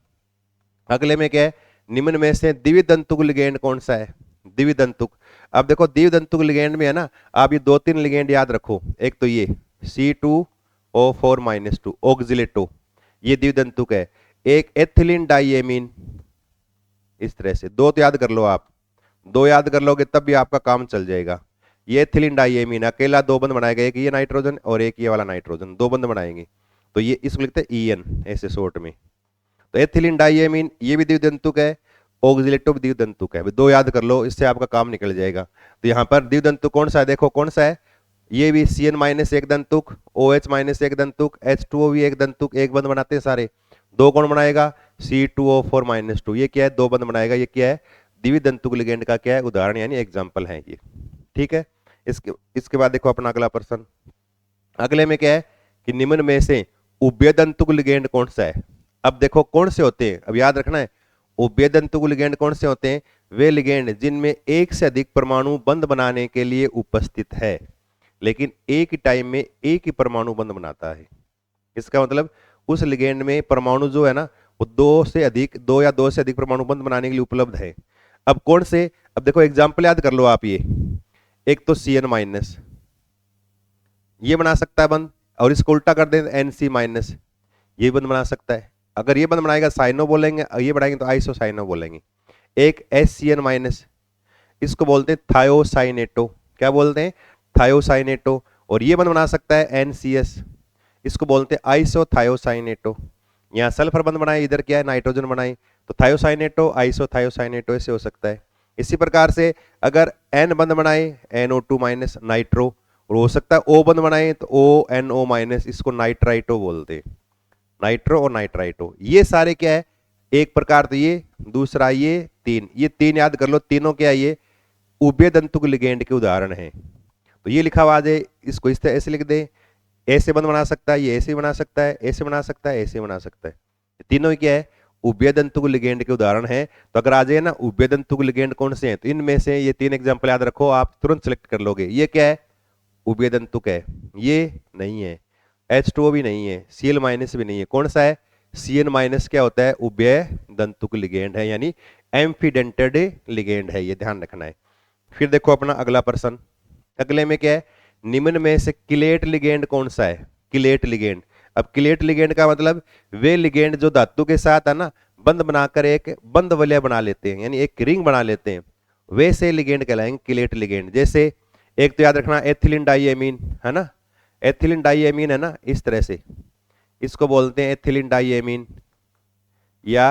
अगले में क्या है, निम्न में से द्विदंतुक लिगेंड कौन सा है, द्विदंतुक। अब देखो द्विदंतुक लिगेंड में है ना, आप ये 2-3 लिगेंड याद रखो, एक तो ये C2O4-2 ऑक्जिलेटो, ये द्विदंतुक है। एक एथिलीन डाइएमीन, इस तरह से 2 तो याद कर लो आप, 2 याद कर लोगे तब भी आपका काम चल जाएगा। ये एथिलीन डाइएमीन अकेला 2 बंद बनाएगा, एक ये नाइट्रोजन और एक ये वाला नाइट्रोजन, 2 बंद बनाएंगे, तो ये इसको लिखते हैं EN ऐसे शॉर्ट में। तो एथिलीन डाइएमीन ये भी द्विदंतुक है, ऑक्जिलेटो भी द्विदंतुक है, 2 याद कर लो, इससे आपका काम निकल जाएगा। तो यहाँ पर द्विदंतुक कौन सा है, देखो कौन सा है, ये भी Cn माइनस एक दंतुक, OH माइनस एक दंतुक, H2O भी एक दंतुक, एक बंद बनाते हैं सारे, 2 कौन बनाएगा, C2O4-2, ये क्या है, 2 बंद बनाएगा, ये क्या है, द्विदंतुक लिगेंड का क्या है, उदाहरण यानी एग्जाम्पल है ये, ठीक है। इसके बाद देखो अपना अगला प्रश्न, अगले में क्या है कि निम्न में से उभयदंतुक लिगेंड कौन सा है। अब देखो कौन से होते हैं, अब याद रखना है, उभयदंतुक लिगेंड कौन से होते हैं, वे लिगेंड जिनमें एक से अधिक परमाणु बंध बनाने के लिए उपस्थित है, लेकिन एक ही टाइम में एक ही परमाणु बंध बनाता है। इसका मतलब उस लिगेंड में परमाणु जो है ना वो 2 या 2 से अधिक परमाणु बंध बनाने के लिए उपलब्ध है। अब कौन से, अब देखो एग्जाम्पल याद कर लो आप, ये एक तो Cn माइनस, ये बना सकता है बंद, और इसको उल्टा कर दें NC माइनस, ये बंद बना सकता है। अगर ये बंद बनाएगा साइनो बोलेंगे, ये बनाएंगे तो आइसोसाइनो बोलेंगे। एक SCN माइनस, इसको बोलते हैं थायोसाइनेटो, क्या बोलते हैं, थायोसाइनेटो। और ये बंद बना सकता है NCS, इसको बोलते हैं आइसोथायोसाइनेटो। यहाँ सल्फर बंद बनाए, इधर क्या है, नाइट्रोजन बनाए, तो थायोसाइनेटो आइसोथायोसाइनेटो ऐसे हो सकता है। इसी प्रकार से अगर N बंद बनाए NO2 माइनस नाइट्रो, और हो सकता है O बंद बनाए तो ONO माइनस, इसको नाइट्राइटो बोलते हैं, नाइट्रो और नाइट्राइटो। ये सारे क्या है, एक प्रकार तो ये, दूसरा ये 3, ये 3 याद कर लो, तीनों क्या है, ये उभयदंतुक लिगेंड के उदाहरण हैं। तो ये लिखा हुआ है, इसको इस तरह ऐसे लिख दे, ऐसे बंध बना सकता है, ये ऐसे बना सकता है, ऐसे बना सकता है, ऐसे बना सकता है। तीनों ही क्या है, उभयदंतुक लिगेंड के उदाहरण है। तो अगर आ जाए ना उभयदंतुक लिगेंड कौन से हैं, तो इनमें से ये 3 एग्जांपल याद रखो, आप तुरंत सेलेक्ट कर लोगे। ये क्या है, उभयदंतुक है। ये नहीं है, H2O भी नहीं है, Cl माइनस भी नहीं है। कौन सा है, Cn माइनस क्या होता है, उभय दंतुक लिगेंड है, यानी एम्फीडेंटेड लिगेंड है, ये ध्यान रखना है। फिर देखो अपना अगला प्रश्न, अगले में क्या है, निम्न में से किलेट लिगेंड कौन सा है, किलेट लिगेंड। अब किलेट लिगेंड का मतलब वे लिगेंड जो धातु के साथ है ना बंध बनाकर एक बंध वलय बना लेते हैं, यानी एक रिंग बना लेते हैं, वैसे लिगेंड कहलाएंगे किलेट लिगेंड। जैसे एक तो याद रखना एथिलीन डाइएमीन है ना, एथिलीन डाइएमीन है ना, इस तरह से इसको बोलते हैं एथिलीन डाइएमीन, या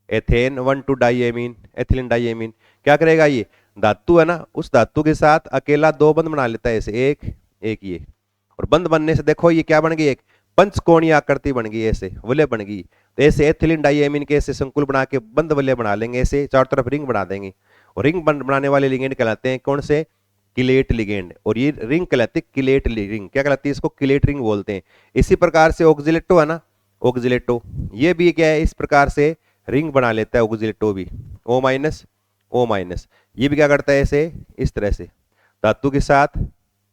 एथेन 1,2 डाइएमीन, एथिलीन डाइएमीन। क्या करेगा, ये धातु है ना, उस धातु के साथ अकेला 2 बंध बना लेता है, ऐसे एक एक ये, और बंध बनने से देखो ये क्या बन गई, एक पंचकोणीय आकृति बन गई, ऐसे वलय बन गई। तो ऐसे एथिलीन डाइएमीन के ऐसे संकुल बना के बंध वलय बना लेंगे, ऐसे चारों तरफ रिंग बना देंगे, और रिंग बनाने वाले लिगेंड कहलाते हैं कौन से, किलेट लिगेंड। और ये रिंग कहलाती है किलेट रिंग, क्या कहलाती है, इसको किलेट रिंग बोलते हैं। इसी प्रकार से ऑक्जिलेटो है ना, ऑक्जिलेटो ये भी क्या है, इस प्रकार से रिंग बना लेता है ऑक्जिलेटो भी, O माइनस O माइनस। ये भी क्या करता है, ऐसे इस तरह से धातु के साथ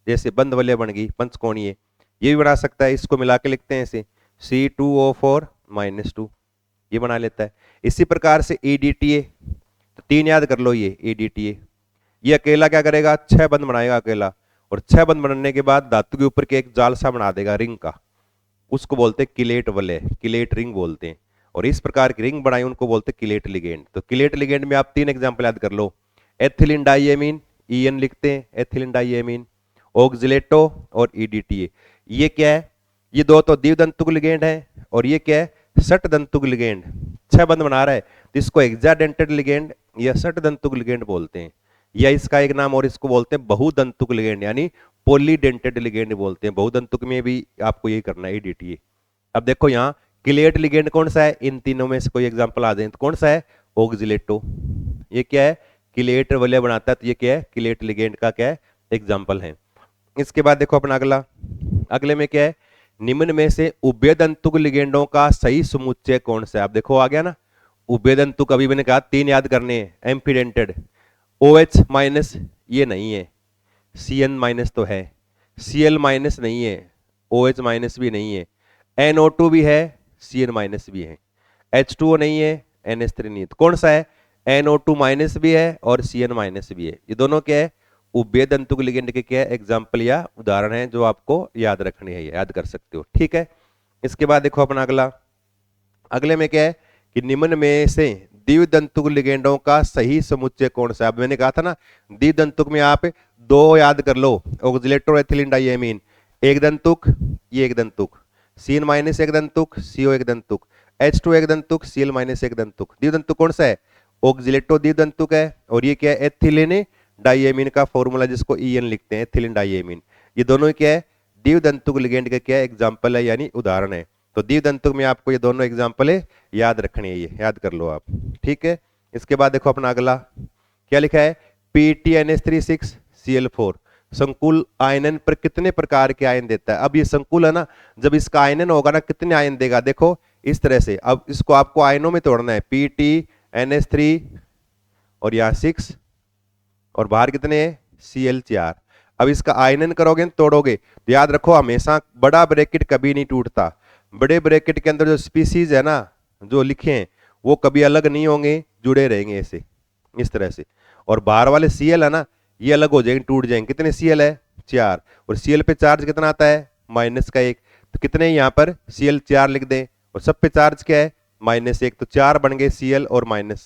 जैसे बंध वलय बन गई पंचकोणीय, ये भी बना सकता है। इसको मिला के लिखते हैं ऐसे C2O4 -2, ये बना लेता है। इसी प्रकार से EDTA, तो 3 याद कर लो, ये EDTA ये अकेला क्या करेगा, 6 बंध बनाएगा अकेला, और 6 बंध बनाने के बाद धातु के ऊपर के एक जाल सा बना देगा रिंग का, उसको बोलते हैं किलेट वलय, किलेट रिंग बोलते हैं। और इस प्रकार की रिंग बनाई उनको बोलते हैं किलेट लिगेंड। तो किलेट लिगेंड में आप 3 एग्जांपल याद कर लो, एथिलीन डाइएमीन, EN लिखते हैं एथिलीन डाइएमीन, ऑक्जिलेटो और EDTA। ये क्या है, ये 2 तो द्विदंतुक लिगेंड है, और ये क्या है, षटदंतुक लिगेंड, 6 बंध बना रहा है, तो इसको हेक्साडेंटेड लिगेंड या षटदंतुक लिगेंड बोलते हैं, या इसका एक नाम और इसको बोलते हैं बहुदंतुक लिगेंड, यानी पॉलीडेंटेड लिगेंड बोलते हैं। बहुदंतुक में भी आपको यही करना है EDTA। अब देखो यहाँ किलेट लिगेंड कौन सा है, इन तीनों में से कोई एग्जांपल आ जाए तो कौन सा है, ऑक्जिलेटो। ये क्या है, किलेट वलय बनाता है, तो ये क्या है, किलेट लिगेंड का क्या है, एग्जांपल है। इसके बाद देखो अपना अगला, अगले में क्या है, निम्न में से उभयदंतुक लिगेंडों का सही समुच्चय कौन सा है। आप देखो आ गया ना, उभयदंतुक अभी मैंने कहा 3 याद करने हैं, एम्फीडेंटेड, OH माइनस ये नहीं है, Cn माइनस तो है, Cl माइनस नहीं है, OH माइनस भी नहीं है, NO2 भी है, Cn माइनस भी है, H2O नहीं है, NH3 नहीं है। तो कौन सा है, NO2 माइनस भी है और Cn माइनस भी है। ये दोनों क्या है, उभयदंतुक लिगेंड के क्या एग्जाम्पल या उदाहरण है जो आपको याद रखनी है, याद कर सकते हो, ठीक है। इसके बाद देखो अपना अगला, अगले में क्या है कि निम्न में से द्विदंतुक लिगेंडों का सही समुच्चय कौन सा है। अब मैंने कहा था ना द्विदंतुक में आप 2 याद कर लो, ऑक्जिलेटो एथिलीन डाइएमीन, एक दंतुक ये एक दंतुक, Cn माइनस एक दंतुक, CO एक दंतुक, H2 एक दंतुक, Cl माइनस एक दंतुक। द्विदंतुक कौन सा है, ऑक्जिलेटो द्विदंतुक है, और ये क्या है, एथिलीन डाइएमीन का फॉर्मूला जिसको EN लिखते हैं, एथिलीन डाइएमीन। ये दोनों क्या है, द्विदंतुक लिगेंड का क्या एग्जाम्पल है, यानी उदाहरण है। तो द्विदंतुक में आपको ये दोनों एग्जाम्पल है याद रखनी है, ये याद कर लो आप, ठीक है। इसके बाद देखो अपना अगला क्या लिखा है, PTNH36Cl4 संकुल आयनन पर कितने प्रकार के आयन देता है। अब ये संकुल है ना, जब इसका आयनन होगा ना कितने आयन देगा, देखो इस तरह से। अब इसको आपको आयनों में तोड़ना है, PTNH3 और यहाँ 6 और बाहर कितने हैं, Cl4। अब इसका आयनन करोगे तोड़ोगे तो याद रखो हमेशा बड़ा ब्रैकेट कभी नहीं टूटता, बड़े ब्रैकेट के अंदर जो स्पीसीज है ना जो लिखे हैं वो कभी अलग नहीं होंगे, जुड़े रहेंगे ऐसे इस तरह से। और बाहर वाले Cl है ना ये अलग हो जाएंगे, टूट जाएंगे। कितने Cl है, 4, और Cl पे चार्ज कितना आता है, -1। तो कितने यहाँ पर Cl4 लिख दें, और सब पे चार्ज क्या है, -1, तो 4 बन गए Cl और माइनस,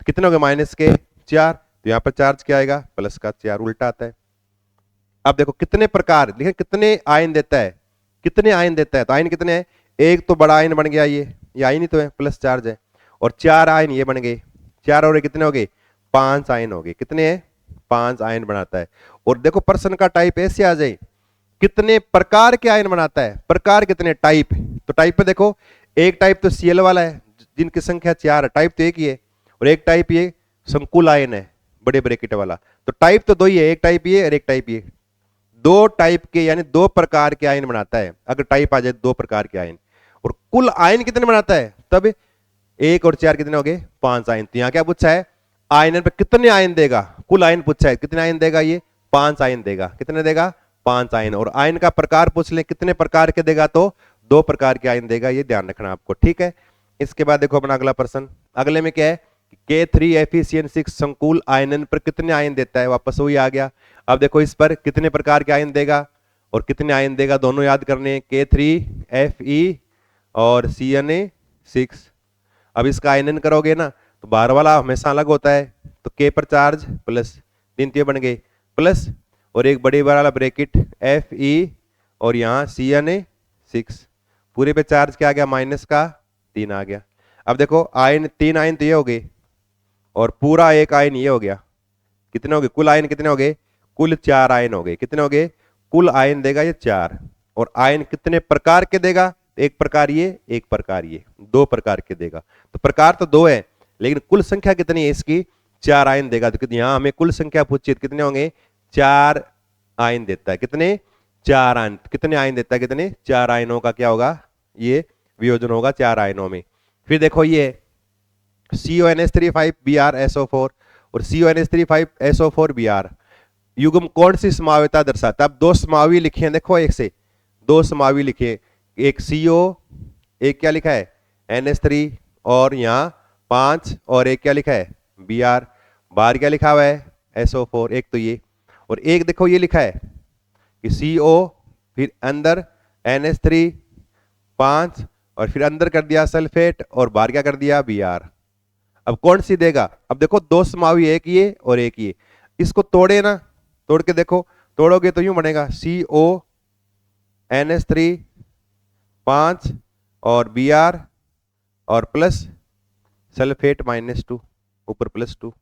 तो कितने हो गए माइनस के 4, तो यहाँ पर चार्ज क्या आएगा, प्लस का 4, उल्टा आता है। अब देखो कितने प्रकार लिखे, कितने आयन देता है, कितने आयन देता है, तो आयन कितने हैं, एक तो बड़ा आयन बन गया ये आयन ही तो है, प्लस चार्ज है, और 4 आयन ये बन गए, 4 और कितने हो गए, 5 आयन हो गए। कितने हैं, 5 आयन बनाता है। और देखो प्रश्न का टाइप ऐसे आ जाए, कितने प्रकार के आयन बनाता है, प्रकार कितने, टाइप, तो टाइप पे देखो एक टाइप तो Cl वाला है जिनकी संख्या 4 है, टाइप तो एक ही है, और एक टाइप ये संकुल आयन है बड़े ब्रैकेट वाला, तो टाइप तो 2 ही है, एक टाइप ये और एक टाइप ये, दो टाइप के यानी दो प्रकार के आयन बनाता है। अगर टाइप आ जाए दो प्रकार के आयन, और कुल आयन कितने बनाता है, तब 1 और 4 कितने हो गए, 5 आयन। तो यहां क्या पूछा है, आयन पे कितने आयन देगा, कुल आयन पूछा है, कितने आयन देगा, ये 5 आयन देगा। कितने देगा, 5 आयन। और आयन का प्रकार पूछ ले कितने प्रकार के देगा, तो 2 प्रकार के आयन देगा, ये ध्यान रखना आपको, ठीक है। इसके बाद देखो अपना अगला प्रश्न, अगले में क्या है, K3FeCN6 संकुल आयनन पर कितने आयन देता है, वापस वही आ गया। अब देखो इस पर कितने प्रकार के आयन देगा और कितने आयन देगा, दोनों याद करने, K3Fe और CNA6। अब इसका आयनन करोगे ना तो बाहर वाला हमेशा अलग होता है, तो K पर चार्ज प्लस, 3 बन गए प्लस, और एक बड़े वाला ब्रैकेट Fe और यहाँ CNA6, पूरे पे चार्ज क्या आ गया, माइनस का 3 आ गया। अब देखो आयन 3 आयन तो ये हो गए और पूरा एक आयन ये हो गया, कितने हो गए, कुल आयन कितने हो गए, कुल 4 आयन हो गए। कितने हो गए, कुल आयन देगा ये 4। और आयन कितने प्रकार के देगा, एक प्रकार ये, एक प्रकार ये, 2 प्रकार के देगा। तो प्रकार तो 2 है लेकिन कुल संख्या कितनी है इसकी, 4 आयन देगा। तो यहां हमें कुल संख्या पूछी कितने होंगे, 4 आयन देता है। कितने, 4 आयन। कितने आयन देता है, कितने, 4 आयनों का क्या होगा, ये वियोजन होगा 4 आयनों में। फिर देखो ये CONH3 5Br SO4 और CONH3 5SO4Br युग्म कौन सी समाव्यता दर्शाता है। अब 2 समावी लिखे हैं, देखो एक से 2 समावी लिखे, एक CO, एक क्या लिखा है NH3 और यहाँ 5, और एक क्या लिखा है Br, बाहर क्या लिखा हुआ है SO4, एक तो ये, और एक देखो ये लिखा है कि CO फिर अंदर NH3 5 और फिर अंदर कर दिया सल्फेट और बाहर क्या कर दिया Br। अब कौन सी देगा, अब देखो 2 समावी, एक ये और एक ये, इसको तोड़े ना, तोड़ के देखो, तोड़ोगे तो यूं बनेगा CONH3 5 और Br और प्लस सल्फेट -2, ऊपर +2।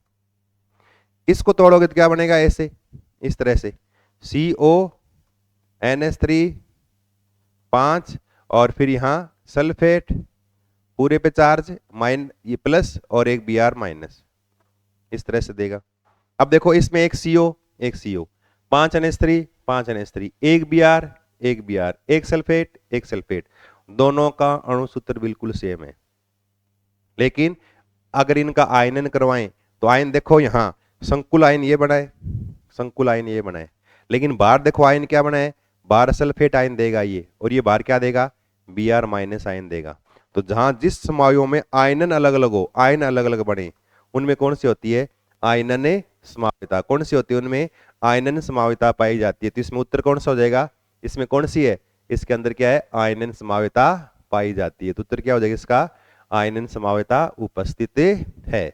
इसको तोड़ोगे तो क्या बनेगा, ऐसे इस तरह से CONH3 5 और फिर यहां सल्फेट, पूरे पे चार्ज ये प्लस और एक Br माइनस, इस तरह से देगा। अब देखो इसमें एक CO, एक CO, 5 NH3 5 NH3, एक Br एक Br, एक सल्फेट एक सल्फेट, दोनों का अणु सूत्र बिल्कुल सेम है। लेकिन अगर इनका आयनन करवाएं तो आयन देखो यहां संकुल आयन ये बनाए, संकुल आयन ये बनाए, लेकिन बाहर देखो आयन क्या बनाए, बाहर सल्फेट आयन देगा ये, और ये बाहर क्या देगा Br माइनस आयन देगा। तो जहां जिस समायों में आयनन अलग अलग हो, आयन अलग अलग बने, उनमें कौन सी होती है, आयनन समाविता। कौन सी होती है, उनमें आयनन समाविता पाई जाती है। तो इसमें उत्तर कौन सा हो जाएगा, इसमें कौन सी है, इसके अंदर क्या है, आयनन समाविता पाई जाती है। तो उत्तर क्या हो जाएगा इसका, आयनन समाविता उपस्थित है,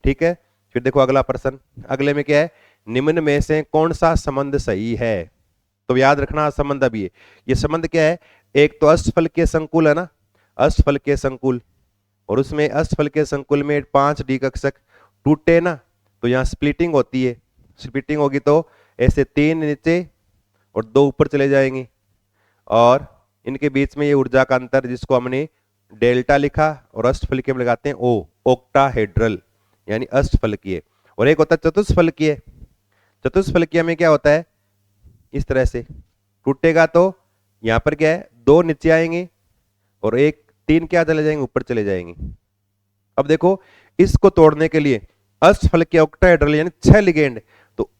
ठीक है। फिर देखो अगला प्रश्न, अगले में क्या है, निम्न में से कौन सा संबंध सही है। तो याद रखना संबंध अभी है, ये संबंध क्या है, एक तो अष्टफलकीय संकुल है ना, अष्टफलकीय संकुल, और उसमें अष्टफलकीय संकुल में 5 डी कक्षक टूटे ना, तो यहाँ स्प्लिटिंग होती है, स्प्लिटिंग होगी तो ऐसे 3 नीचे और 2 ऊपर चले जाएंगे, और इनके बीच में ये ऊर्जा का अंतर जिसको हमने डेल्टा लिखा और अष्टफलकीय में लगाते हैं O, ऑक्टाहेड्रल यानी अष्टफलकीय। और एक होता है चतुष्फलकीय, चतुष्फलकीय में क्या होता है, इस तरह से टूटेगा तो यहां पर क्या है, 2 नीचे आएंगे और 3 क्या चले जाएंगे, ऊपर चले जाएंगे। अब देखो इसको तोड़ने के लिए अष्टफलकीय ऑक्टाहेड्रल यानी 6 लिगेंड, तो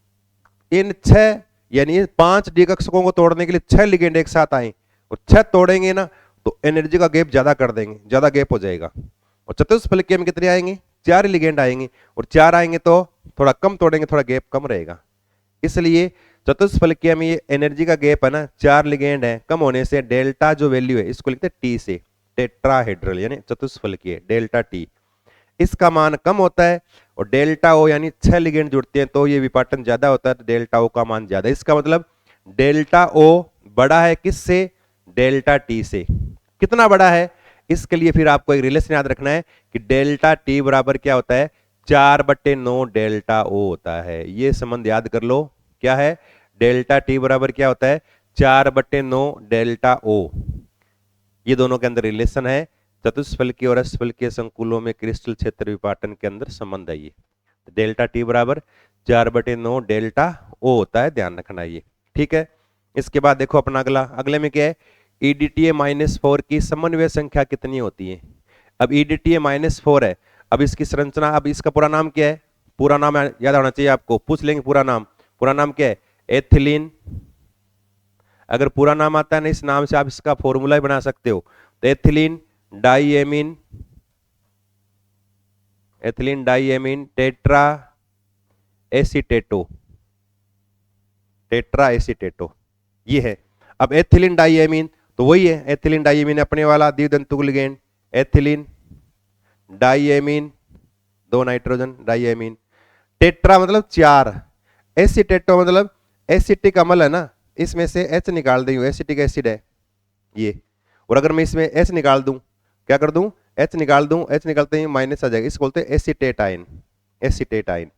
इन 6 यानी 5 डी कक्षकों को तोड़ने के लिए 6 लिगेंड एक साथ आए, और 6 तोड़ेंगे ना तो एनर्जी का गैप ज्यादा कर देंगे, ज्यादा गैप हो जाएगा। और चतुष्फलकीय में कितने आएंगे, 4 लिगेंड आएंगे, और 4 आएंगे तो थोड़ा कम तोड़ेंगे, थोड़ा गैप कम रहेगा। इसलिए चतुष्फलकीय में ये एनर्जी का गैप है ना, 4 लिगेंड है, कम होने से डेल्टा जो वैल्यू है इसको लिखते हैं T से, टेट्राहेड्रल यानी चतुष्फलकीय डेल्टा T, इसका मान कम होता है। और डेल्टा O यानी 6 लिगेंड जुड़ते हैं तो ये विपाटन ज्यादा होता है, तो डेल्टा O का मान ज्यादा। इसका मतलब डेल्टा O बड़ा है किससे, डेल्टा T से। कितना बड़ा है, इसके लिए फिर आपको एक रिलेशन याद रखना है कि डेल्टा T बराबर क्या होता है, 4/9 डेल्टा O होता है। ये संबंध याद कर लो, क्या है, डेल्टा T बराबर क्या होता है, 4/9 डेल्टा O। ये दोनों के अंदर रिलेशन है, चतुष्फलकीय और अष्टफलकीय संकुलों में क्रिस्टल क्षेत्र विपाटन के अंदर संबंध है ये। डेल्टा T बराबर 4/9 डेल्टा O होता है, ध्यान रखना ये, ठीक है। इसके बाद देखो अपना अगले में क्या है, EDTA -4 की समन्वय संख्या कितनी होती है। अब EDTA -4 है, अब इसकी संरचना, अब इसका पूरा नाम क्या है, पूरा नाम याद होना चाहिए आपको, पूछ लेंगे पूरा नाम क्या है, एथिलीन। अगर पूरा नाम आता है ना, इस नाम से आप इसका फॉर्मूला ही बना सकते हो। तो एथिलीन डाइएमीन टेट्रा एसीटेटो ये है। अब एथिलीन डाइएमीन तो वही है, एथिलीन डाइएमीन अपने वाला द्विदंतुक ligand, ethylene diamine, 2 nitrogen diamine, tetra मतलब 4, एसीटेटो मतलब एसिटिक अम्ल है ना, इसमें से H निकाल दें, एसिटिक एसिड है ये, और अगर मैं इसमें H निकाल दूं, क्या कर दूं, H निकाल दूं, H निकालते ही माइनस आ जाएगा, इसको बोलते हैं एसीटेटाइन,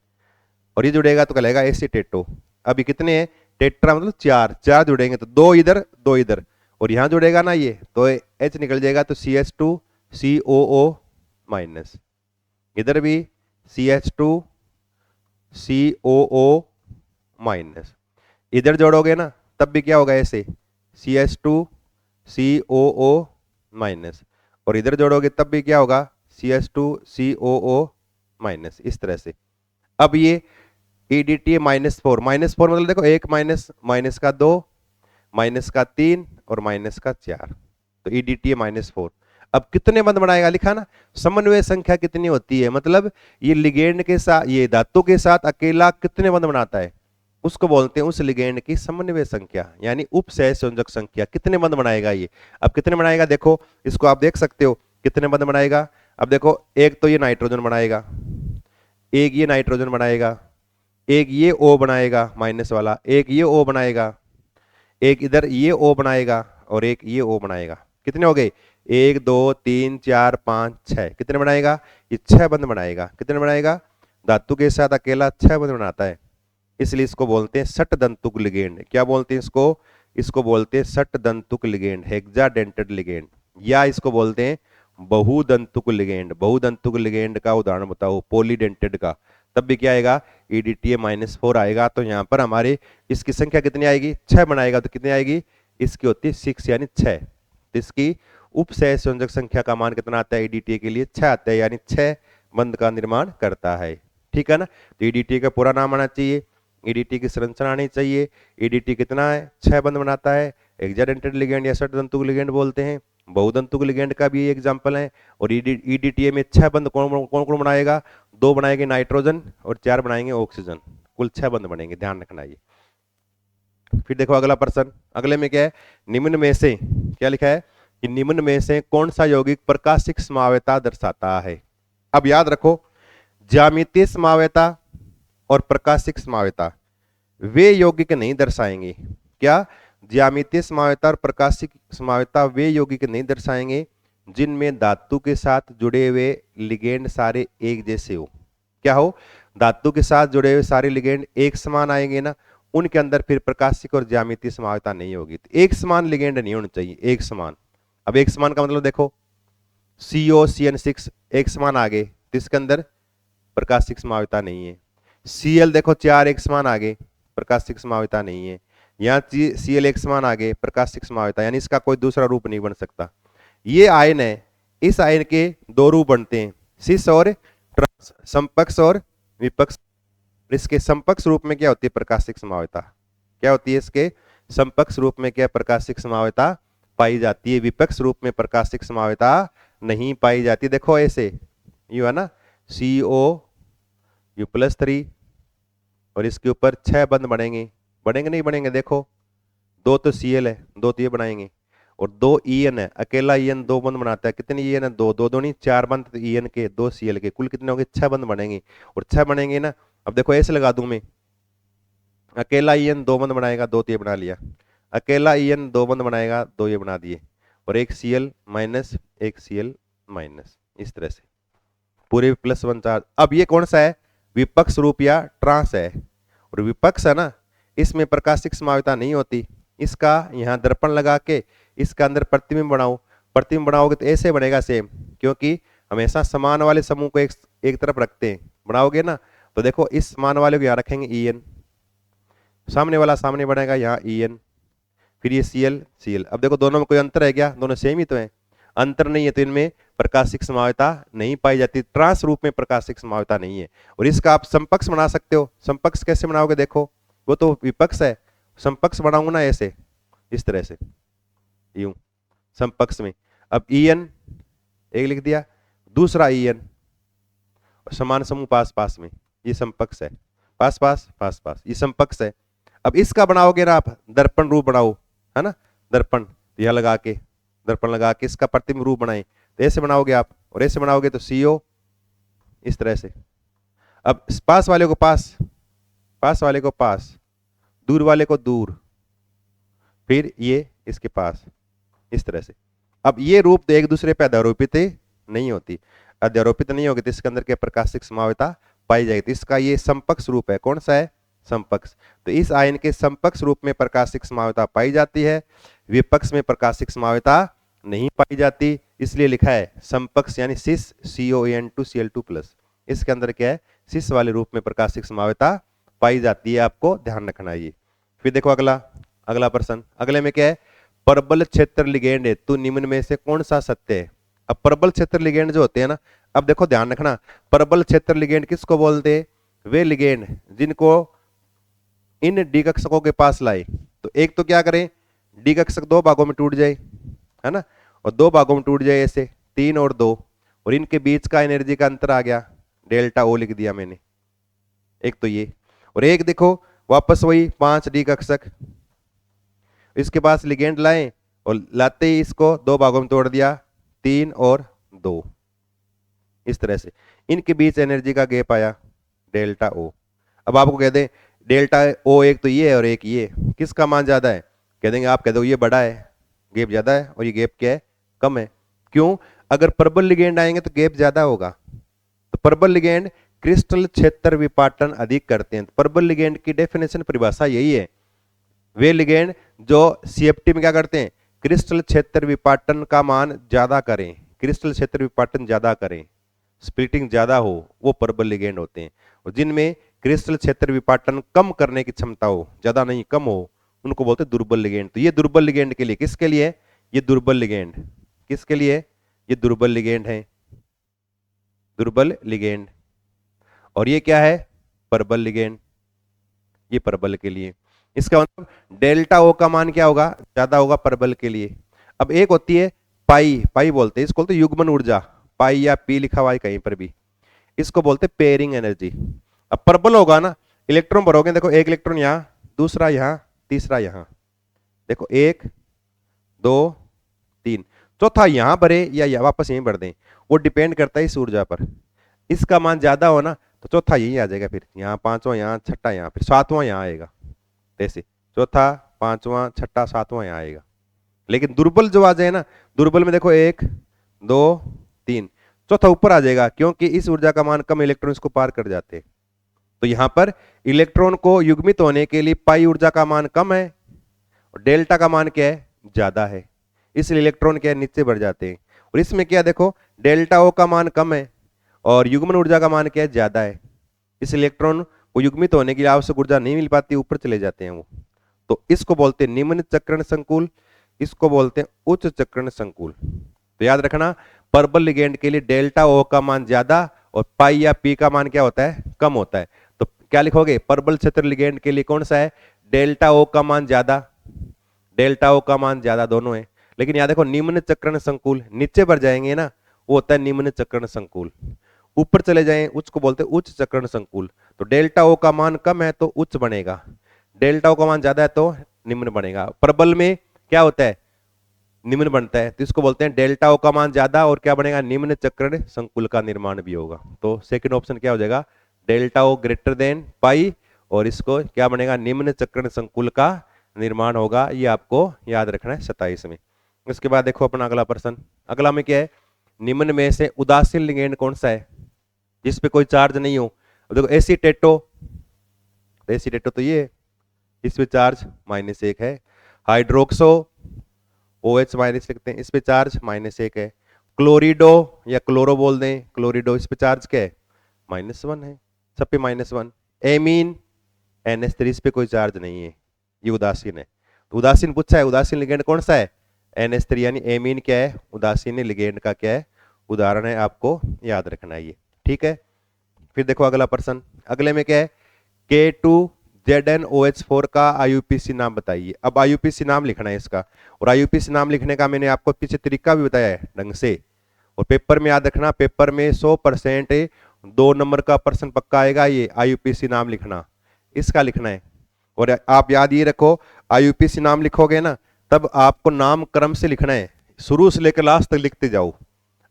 और ये जुड़ेगा तो कहलाएगा एसीटेटो। अभी कितने हैं, टेट्रा मतलब 4 जुड़ेंगे तो 2 इधर 2 इधर, और यहां जुड़ेगा ना ये तो H निकल जाएगा तो CH2 COO माइनस, इधर भी CH2 COO माइनस, इधर जोड़ोगे ना तब भी क्या होगा, ऐसे CH2 COO माइनस, और इधर जोड़ोगे तब भी क्या होगा, CH2 COO माइनस, इस तरह से। अब ये EDTA -4 मतलब देखो 1 माइनस का 2 माइनस का 3 और माइनस का 4, तो EDTA -4। अब कितने बंध बनाएगा लिखा ना, समन्वय संख्या कितनी होती है, मतलब ये लिगेंड के साथ, ये धातु के साथ अकेला कितने बंध बनाता है, उसको बोलते हैं उस लिगेंड की समन्वय संख्या, यानी उपसहसंयोजक संख्या, कितने बंध बनाएगा ये। अब कितने बनाएगा देखो, इसको आप देख सकते हो कितने बंध बनाएगा। अब देखो एक तो ये नाइट्रोजन बनाएगा, एक ये नाइट्रोजन बनाएगा, एक ये O बनाएगा माइनस वाला, एक ये O बनाएगा, एक इधर ये O बनाएगा, और एक ये O बनाएगा। कितने हो गए, 1 2 3 4 5 6, कितने बनाएगा, ये 6 बंध बनाएगा। कितने बनाएगा, धातु के साथ अकेला 6 बंध बनाता है, इसलिए इसको बोलते हैं षटदंतुक लिगेंड। क्या बोलते हैं इसको बोलते हैं षटदंतुक लिगेंड, हेक्साडेंटेड लिगेंड, या इसको बोलते हैं बहुदंतुक लिगेंड। बहुदंतुक लिगेंड का उदाहरण बताओ, पॉलीडेंटेड का, तब भी क्या आएगा, EDTA -4 आएगा। तो यहाँ पर हमारे इसकी संख्या कितनी आएगी, 6 बनाएगा तो कितनी आएगी, इसकी होती है 6 यानी 6, तो इसकी उपसहसंयोजक संख्या का मान कितना आता है EDTA के लिए, 6 आता है, यानी 6 बंध का निर्माण करता है। ठीक है ना, तो EDTA का पूरा नाम आना चाहिए, EDTA की संरचना आनी चाहिए। EDTA कितना है, 6 बंध बनाता है, हेक्साडेंटेड लिगेंड या षटदंतुक लिगेंड बोलते हैं। बहुदंतुक लिगेंड का भी एग्जांपल है। और EDTA में 6 बंध कौन कौन बनाएगा, 2 बनाएंगे नाइट्रोजन और 4 बनाएंगे ऑक्सीजन, कुल 6 बंध बनेंगे, ध्यान रखना ये। फिर देखो अगला प्रश्न, अगले में क्या है, निम्न में से क्या लिखा है कि निम्न में से कौन सा यौगिक प्रकाशिक समावयता दर्शाता है। अब याद रखो, ज्यामितीय समावयता और प्रकाशिक समावयता वे यौगिक नहीं दर्शाएंगे। क्या, ज्यामितीय समावयता और प्रकाशिक समावयता वे यौगिक नहीं दर्शाएंगे जिनमें धातु के साथ जुड़े हुए लिगेंड सारे एक जैसे हो। क्या हो, धातु के साथ जुड़े हुए सारे लिगेंड एक समान आएंगे ना, उनके अंदर फिर प्रकाशिक और ज्यामितीय समावयता नहीं होगी। तो एक समान लिगेंड नहीं होना चाहिए, एक समान। अब एक समान का मतलब देखो, COCN6 एक समान आ गए तो इसके अंदर प्रकाशिक समावयता नहीं है। Cl देखो 4 एक समान आ गए, प्रकाशिक समावयता नहीं है। यहाँ Cl एक समान आ गए, प्रकाशिक समावयता, यानी इसका कोई दूसरा रूप नहीं बन सकता। ये आयन है, इस आयन के 2 रूप बनते हैं, सिस और ट्रांस, समपक्ष और विपक्ष। इसके समपक्ष रूप में क्या होती है, प्रकाशिक समावयता। क्या होती है इसके समपक्ष रूप में, क्या प्रकाशिक समावयता पाई जाती है, विपक्ष रूप में प्रकाशिक समावयता नहीं पाई जाती। देखो ऐसे यू है ना, CO U+3 और इसके ऊपर 6 बंध बनेंगे, बनेंगे नहीं बनेंगे, देखो 2 तो Cl है, 2 तो ये बनाएंगे, और 2 En है, अकेला En 2 बंध बनाता है। कितनी En है, 2 2 नहीं 4 बंध En के, 2 Cl के, कुल कितने होंगे, 6 बंध बनेंगे। और 6 बनेंगे ना, अब देखो ऐसे लगा दूं मैं, अकेला En 2 बंध बनाएगा, 2 तो ये बना लिया, अकेला En 2 बंध बनाएगा, 2 ये बना दिए, और एक Cl माइनस एक Cl माइनस, इस तरह से पूरे +1 चार्ज। अब ये कौन सा है, विपक्ष रूप या ट्रांस है, और विपक्ष है ना, इसमें प्रकाशिक समावयता नहीं होती। इसका यहाँ दर्पण लगा के इसका अंदर प्रतिबिंब बनाओ, प्रतिबिंब बनाओगे तो ऐसे बनेगा सेम, क्योंकि हमेशा समान वाले समूह को एक तरफ रखते हैं। बनाओगे ना तो देखो, इस समान वाले को यहाँ रखेंगे En, सामने वाला सामने बनेगा यहाँ En, फिर ये Cl। अब देखो दोनों में कोई अंतर है क्या? दोनों सेम ही तो है। अंतर नहीं है तो इनमें प्रकाशिक समावता नहीं पाई जाती, ट्रांस रूप में प्रकाशिक समावता नहीं है। और इसका आप समपक्ष बना सकते हो। समपक्ष कैसे बनाओगे? देखो वो तो विपक्ष है, समपक्ष बनाऊंगा ना ऐसे, इस तरह से, यूं समपक्ष में। अब En एक लिख दिया, दूसरा En, समान समूह पास पास में, ये समपक्ष है। पास पास पास पास, ये समपक्ष है। अब इसका बनाओगे ना आप, दर्पण रूप बनाओ, है ना, दर्पण, यह लगा के, दर्पण लगा के इसका प्रतिबिंब रूप बनाए, तो ऐसे बनाओगे आप, और ऐसे बनाओगे तो CO, इस तरह से। अब पास वाले को पास, पास वाले को पास, दूर वाले को दूर, फिर ये इसके पास, इस तरह से। अब ये रूप तो एक दूसरे पे अध्यारोपित नहीं होती, अध्यारोपित नहीं होगी तो इसके अंदर क्या प्रकाशिक समावता पाई जाएगी। तो इसका ये समपक्ष रूप है। कौन सा है? समपक्ष। तो इस आयन के समपक्ष रूप में प्रकाशिक समावता पाई जाती है, विपक्ष में प्रकाशिक समावता नहीं पाई जाती, इसलिए लिखा है समपक्ष यानी सिस CON2Cl2+। इसके अंदर क्या है? सिस वाले रूप में प्रकाशिक समावता पाई जाती है, आपको ध्यान रखना है ये। फिर देखो अगला, अगला प्रश्न, अगले में क्या है? प्रबल क्षेत्र लिगेंड हेतु निम्न में से कौन सा सत्य है? अब प्रबल क्षेत्र लिगेंड जो होते हैं ना, अब देखो ध्यान रखना, प्रबल क्षेत्र लिगेंड किसको बोलते हैं? वे लिगेंड जिनको इन डी कक्षकों के पास लाए। तो एक तो क्या करें, डी कक्षक दो भागों में टूट जाए, है ना, और दो भागों में टूट जाए ऐसे, 3 और 2, और इनके बीच का एनर्जी का अंतर आ गया, डेल्टा O लिख दिया मैंने। एक तो ये, और एक देखो वापस वही 5 डी कक्षक, इसके पास लिगेंड लाए और लाते ही इसको दो भागों में तोड़ दिया, 3 और 2, इस तरह से इनके बीच एनर्जी का गैप आया, डेल्टा O। अब आपको कह दें डेल्टा O एक तो ये है और एक ये, किसका मान ज्यादा है? कह देंगे, आप कह दो ये बड़ा है, गैप ज्यादा है, और ये गैप क्या है? कम है। क्यों? अगर प्रबल लिगेंड आएंगे तो गैप ज्यादा होगा। तो प्रबल लिगेंड क्रिस्टल क्षेत्र विपाटन अधिक करते हैं। तो प्रबल लिगेंड की डेफिनेशन, परिभाषा यही है, वे लिगेंड जो CFT में क्या करते हैं? क्रिस्टल क्षेत्र विपाटन का मान ज्यादा करें, क्रिस्टल क्षेत्र विपाटन ज्यादा करें, स्प्लिटिंग ज्यादा हो, वो प्रबल लिगेंड होते हैं। और जिनमें क्रिस्टल क्षेत्र विपाटन कम करने की क्षमता हो, ज्यादा नहीं कम हो, उनको बोलते हैं दुर्बल लिगेंड। तो ये दुर्बल लिगेंड के लिए, किसके लिए? ये दुर्बल लिगेंड किसके लिए? ये दुर्बल लिगेंड है, दुर्बल लिगेंड। और ये क्या है? प्रबल लिगेंड, ये प्रबल के लिए। इसका मतलब डेल्टा O का मान क्या होगा? ज्यादा होगा प्रबल के लिए। अब एक होती है पाई, पाई बोलते हैं इसको, तो युग्मन ऊर्जा, पाई या P लिखा हुआ है कहीं पर भी, इसको बोलते हैं पेयरिंग एनर्जी। अब प्रबल होगा ना, इलेक्ट्रॉन भरोगे, देखो एक इलेक्ट्रॉन यहां, दूसरा यहां, तीसरा यहां, देखो 1 2 3, चौथा यहां भरे या वापस यहीं भर दें, वो डिपेंड करता है इस ऊर्जा पर। इसका मान ज्यादा हो ना तो चौथा यहीं आ जाएगा, फिर यहाँ पांचवा, यहाँ छठा, यहाँ फिर सातवां यहाँ आएगा, ऐसे चौथा पांचवा छठा सातवां यहाँ आएगा। लेकिन दुर्बल जो आ जाए ना, दुर्बल में देखो 1 2 3, चौथा ऊपर आ जाएगा, क्योंकि इस ऊर्जा का मान कम, इलेक्ट्रॉन इसको पार कर जाते हैं। तो यहां पर इलेक्ट्रॉन को युग्मित होने के लिए पाई ऊर्जा का मान कम है और डेल्टा का मान क्या है? ज्यादा है, इसलिए इलेक्ट्रॉन क्या है? नीचे बढ़ जाते हैं। और इसमें क्या देखो, डेल्टा O का मान कम है और युग्मन ऊर्जा का मान क्या है? ज्यादा है, इस इलेक्ट्रॉन को युग्मित होने के लिए आवश्यक ऊर्जा नहीं मिल पाती, ऊपर चले जाते हैं वो। तो इसको बोलते हैं निम्न चक्रण संकुल, इसको बोलते हैं उच्च चक्रण संकुल। तो याद रखना, प्रबल लिगेंड के लिए डेल्टा O का मान ज्यादा और पाई या P का मान क्या होता है? कम होता है। तो क्या लिखोगे? प्रबल क्षेत्र लिगेंड के लिए कौन सा है? डेल्टा O का मान ज्यादा, डेल्टा O का मान ज्यादा, दोनों है। लेकिन यहां देखो निम्न चक्रण संकुल, नीचे बढ़ जाएंगे ना, वो होता है निम्न चक्रण संकुल। ऊपर चले जाएं उच्च को बोलते हैं उच्च चक्रण संकुल। तो डेल्टा O का मान कम है तो उच्च बनेगा, डेल्टा O का मान ज्यादा है तो निम्न बनेगा। प्रबल में क्या होता है? निम्न बनता है, तो इसको बोलते हैं डेल्टा O का मान ज्यादा और क्या बनेगा? निम्न चक्रण संकुल का निर्माण भी होगा। तो सेकंड ऑप्शन क्या हो जाएगा? Delta O greater than pi, और इसको क्या बनेगा? निम्न चक्रण संकुल का निर्माण होगा। ये आपको याद रखना है 27 में। उसके बाद देखो अपना अगला प्रश्न, अगला में क्या है? निम्न में से उदासीन लिगेंड कौन सा है जिसपे कोई चार्ज नहीं हो? देखो एसीटेटो, एसीटेटो तो ये, इस पे चार्ज -1 है। हाइड्रोक्सो OH माइनस लिखते हैं, इस पे चार्ज -1 है। क्लोरिडो या क्लोरो बोल दें, क्लोरिडो, इस पे चार्ज क्या है? -1 है, सब पे -1। एमीन NH3, इस पे कोई चार्ज नहीं है, ये उदासीन है। तो उदासीन पूछा है, उदासीन लिगेंड कौन सा है, NH3 यानी एमीन क्या है, उदासीन लिगेंड का क्या है, उदाहरण है, आपको याद रखना है ये, ठीक है। फिर देखो अगला प्रश्न, अगले में क्या है, K2ZnOH4 का IUPAC नाम बताइए। अब IUPAC नाम लिखना है इसका, और IUPAC नाम लिखने का मैंने आपको पीछे तरीका भी बताया है ढंग से, और पेपर में याद रखना, पेपर में 100% 2 नंबर का प्रश्न पक्का आएगा, ये IUPAC नाम लिखना, इसका लिखना है। और आप याद ये रखो, IUPAC नाम लिखोगे ना, तब आपको नाम क्रम से लिखना है, शुरू से लेकर लास्ट तक लिखते जाओ।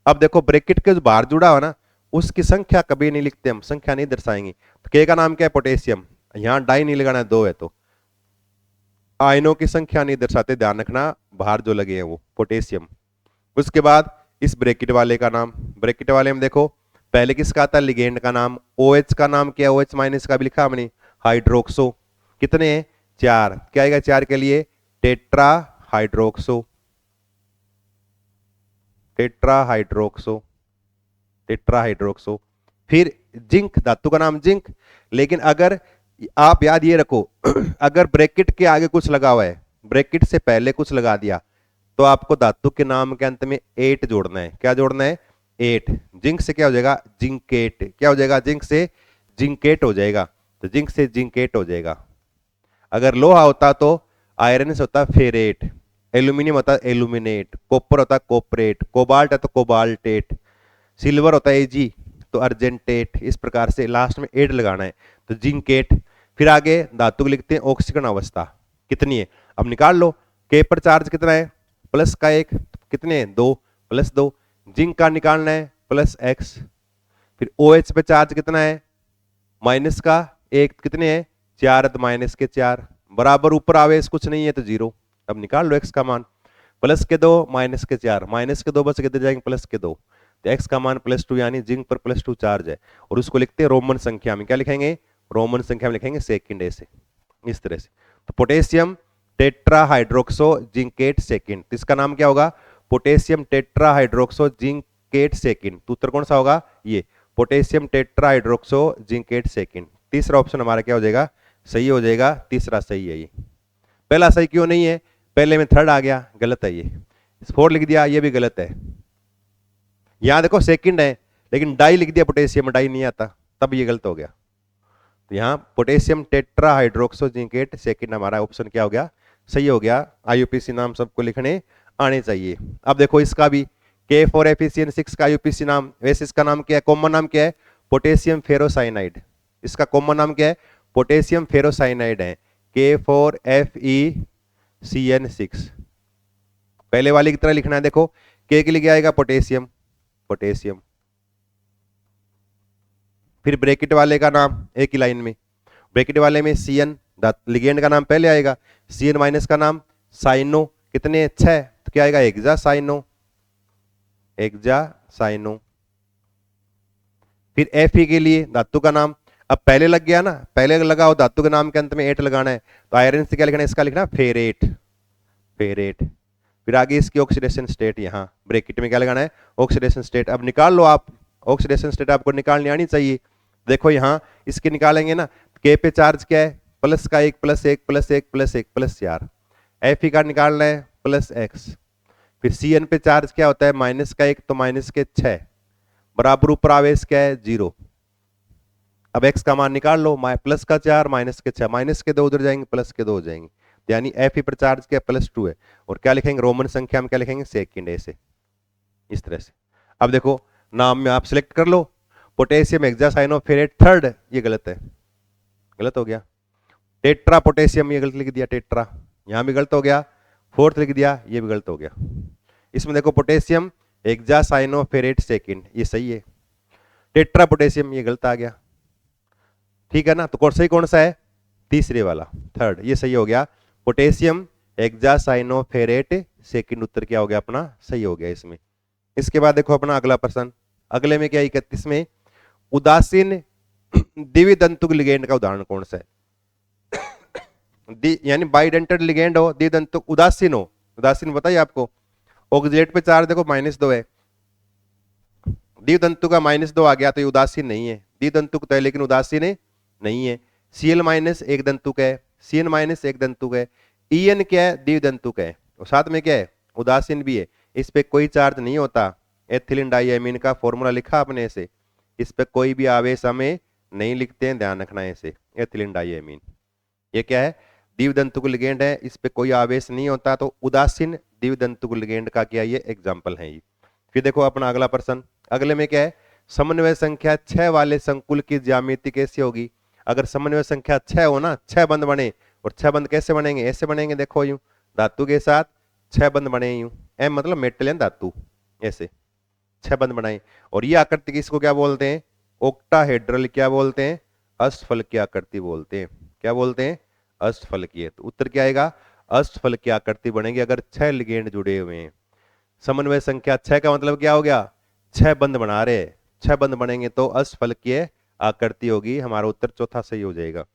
अब देखो ब्रैकेट के जो बाहर जुड़ा हो ना, उसकी संख्या कभी नहीं लिखते हम, संख्या नहीं दर्शाएंगे। तो के का नाम क्या है, पोटेशियम, यहां डाई नहीं लगाना है, 2 है, तो आयनों की संख्या नहीं दर्शाते, ध्यान रखना, बाहर जो लगे हैं वो पोटेशियम। उसके बाद इस ब्रैकेट वाले का नाम, ब्रैकेट वाले में देखो पहले किसका आता है, लिगेंड का नाम, OH का नाम क्या है, OH माइनस का भी लिखा हमने, हाइड्रोक्सो, कितने हैं, 4, क्या आएगा 4 के लिए, tetra hydroxo, tetra hydroxo, tetra hydroxo. फिर जिंक, धातु का नाम जिंक, लेकिन अगर आप याद ये रखो अगर ब्रैकेट के आगे कुछ लगा हुआ है, ब्रैकेट से पहले कुछ लगा दिया, तो आपको धातु के नाम के अंत में 8 जोड़ना है, क्या जोड़ना है, 8। जिंक से क्या हो जाएगा, जिंकेट, क्या हो जाएगा, जिंक से जिंकेट हो जाएगा, तो जिंक से जिंकेट हो जाएगा। अगर लोहा होता तो आयरन से होता फेरेट, एल्यूमिनियम होता एल्यूमिनेट, कॉपर होता कोपरेट, कोबाल्ट है तो कोबाल्टेट, सिल्वर होता है जी तो अर्जेंटेट, इस प्रकार से लास्ट में एड लगाना है, तो जिंकेट। फिर आगे धातु को लिखते हैं ऑक्सीकरण अवस्था, कितनी है, अब निकाल लो, के पर चार्ज कितना है, प्लस का 1, कितने हैं 2, प्लस 2, जिंक का निकालना है प्लस x, फिर OH पे चार्ज कितना है, माइनस का 1, कितने हैं 4, तो माइनस के 4, बराबर ऊपर आवेश कुछ नहीं है तो 0। अब निकाल लो x का मान, प्लस के 2 माइनस के 4, माइनस के 2 बच के इधर जाएंगे प्लस के 2, तो x का मान +2, यानी जिंक पर +2 चार्ज है, और उसको लिखते हैं रोमन संख्या में, क्या लिखेंगे, रोमन संख्या में लिखेंगे सेकंड ऐसे, इस तरह से। तो potassium tetra hydroxo zincate second, तो इसका नाम क्या होगा, potassium tetra hydroxo zincate second, तो उत्तर कौन सा होगा, ये potassium tetra hydroxo zincate second. तीसरा ऑप्शन हमारा क्या हो जाएगा, सही हो जाएगा, तीसरा सही है ये। पहला सही क्यों नहीं है, पहले में थर्ड आ गया, गलत है ये, 4 लिख दिया, ये भी गलत है। यहां देखो सेकंड है, लेकिन डाई लिख दिया, पोटेशियम डाई नहीं आता, तब ये गलत हो गया। तो यहाँ potassium tetra hydroxo zincate second हमारा ऑप्शन क्या हो गया, सही हो गया। IUPAC नाम सबको लिखने आने चाहिए। अब देखो इसका भी K4FeCN6 का IUPAC नाम, वैसे इसका नाम क्या है, कॉमन नाम क्या है, पोटेशियम फेरोसाइनाइड, इसका कॉमन नाम क्या है, पोटेशियम फेरोसाइनाइड है, K4FeCN6। पहले वाली की तरह लिखना है, देखो K के लिए क्या आएगा, पोटेशियम, पोटेशियम, फिर ब्रैकेट वाले का नाम एक ही लाइन में, ब्रैकेट वाले में CN, लिगेंड का नाम पहले आएगा, CN माइनस का नाम साइनो, कितने 6, तो क्या आएगा एक्जा साइनो, एक्जा साइनो। फिर Fe के लिए धातु का नाम, अब पहले लग गया ना, पहले लगा हो धातु के नाम के अंत में 8 लगाना है, तो आयरन से क्या लिखना है, इसका लिखना फेरेट, फेरेट। फिर आगे इसकी ऑक्सीडेशन स्टेट, यहाँ ब्रैकेट में क्या लगाना है, ऑक्सीडेशन स्टेट। अब निकाल लो आप, ऑक्सीडेशन स्टेट आपको निकालनी आनी चाहिए। देखो यहाँ इसके निकालेंगे ना, के पे चार्ज क्या है, प्लस का 1 +1 +1 +1 +4, Fe का निकालना है +x, फिर CN पे चार्ज क्या होता है, माइनस का 1 तो माइनस के 6, बराबर ऊपर आवेश क्या है 0। अब x का मान निकाल लो, प्लस का 4 माइनस के 6, माइनस के 2 उधर जाएंगे प्लस के 2 हो जाएंगे, यानी Fe पर चार्ज क्या +2 है, और क्या लिखेंगे, रोमन संख्या में क्या लिखेंगे, सेकंड ऐसे, इस तरह से। अब देखो नाम में आप सिलेक्ट कर लो, पोटेशियम हेक्सासाइनोफेरेट थर्ड, ये गलत है, गलत हो गया। टेट्रा पोटेशियम, ये गलत लिख दिया, टेट्रा, यहां भी गलत हो गया। फोर्थ लिख दिया, ये भी गलत हो गया। इसमें देखो पोटेशियम हेक्सासाइनोफेरेट सेकंड, ये सही है, टेट्रा पोटेशियम ये गलत आ गया, ठीक है ना। तो सही कौन सा है, तीसरे वाला, थर्ड, ये सही हो गया, पोटेशियम हेक्सासाइनोफेरेट सेकंड, उत्तर क्या हो गया अपना, सही हो गया इसमें। इसके बाद देखो अपना अगला प्रश्न, अगले में क्या 31 में, उदासीन द्विदंतुक लिगेंड का उदाहरण कौन सा है, यानी बाइडेंटेड लिगेंड हो, द्विदंतुक उदासीन हो, उदासीन बताइए आपको, ऑक्सीडेट पे चार्ज देखो -2 है, द्विदंतु का -2 आ गया तो ये उदासीन नहीं है, द्विदंतुक तो है लेकिन उदासीन है नहीं है। Cl- एक दंतुक है, Cn- एक दंतुक है, ईएन क्या है, द्विदंतुक है, और साथ में क्या है, उदासीन भी है। इस पे कोई चार्ज नहीं होता। एथिलीन डाइएमीन का फॉर्मूला लिखा अपने से, इस पे कोई भी आवेश हमें नहीं लिखते हैं, ध्यान रखना है इसे। एथिलीन डाइएमीन ये क्या है, द्विदंतुक लिगेंड है, इस पे कोई आवेश नहीं होता, तो उदासीन द्विदंतुक लिगेंड का क्या ये एग्जाम्पल है ये। फिर देखो अपना अगला प्रश्न, अगले में क्या है, समन्वय संख्या 6 वाले संकुल की ज्यामिति कैसी होगी। अगर समन्वय संख्या 6 हो ना, 6 बंध बने, और 6 बंध कैसे बनेंगे, ऐसे बनेंगे, देखो यूं धातु के साथ 6 बंध बने यूं, एम मतलब मेटल या धातु, ऐसे 6 बंध बनाए। और ये आकृति किसको क्या बोलते हैं, ओक्टाहेड्रल क्या बोलते हैं, अष्टफलकीय आकृति बोलते हैं। क्या बोलते हैं, अष्टफलकीय। तो उत्तर क्या आएगा, अष्टफलकीय आकृति बनेगी अगर 6 लिगेंड जुड़े हुए हैं। समन्वय संख्या 6 का मतलब क्या हो गया, 6 बंध बना रहे, 6 बंध बनेंगे तो अष्टफलकीय आकृति होगी। हमारा उत्तर चौथा सही हो जाएगा।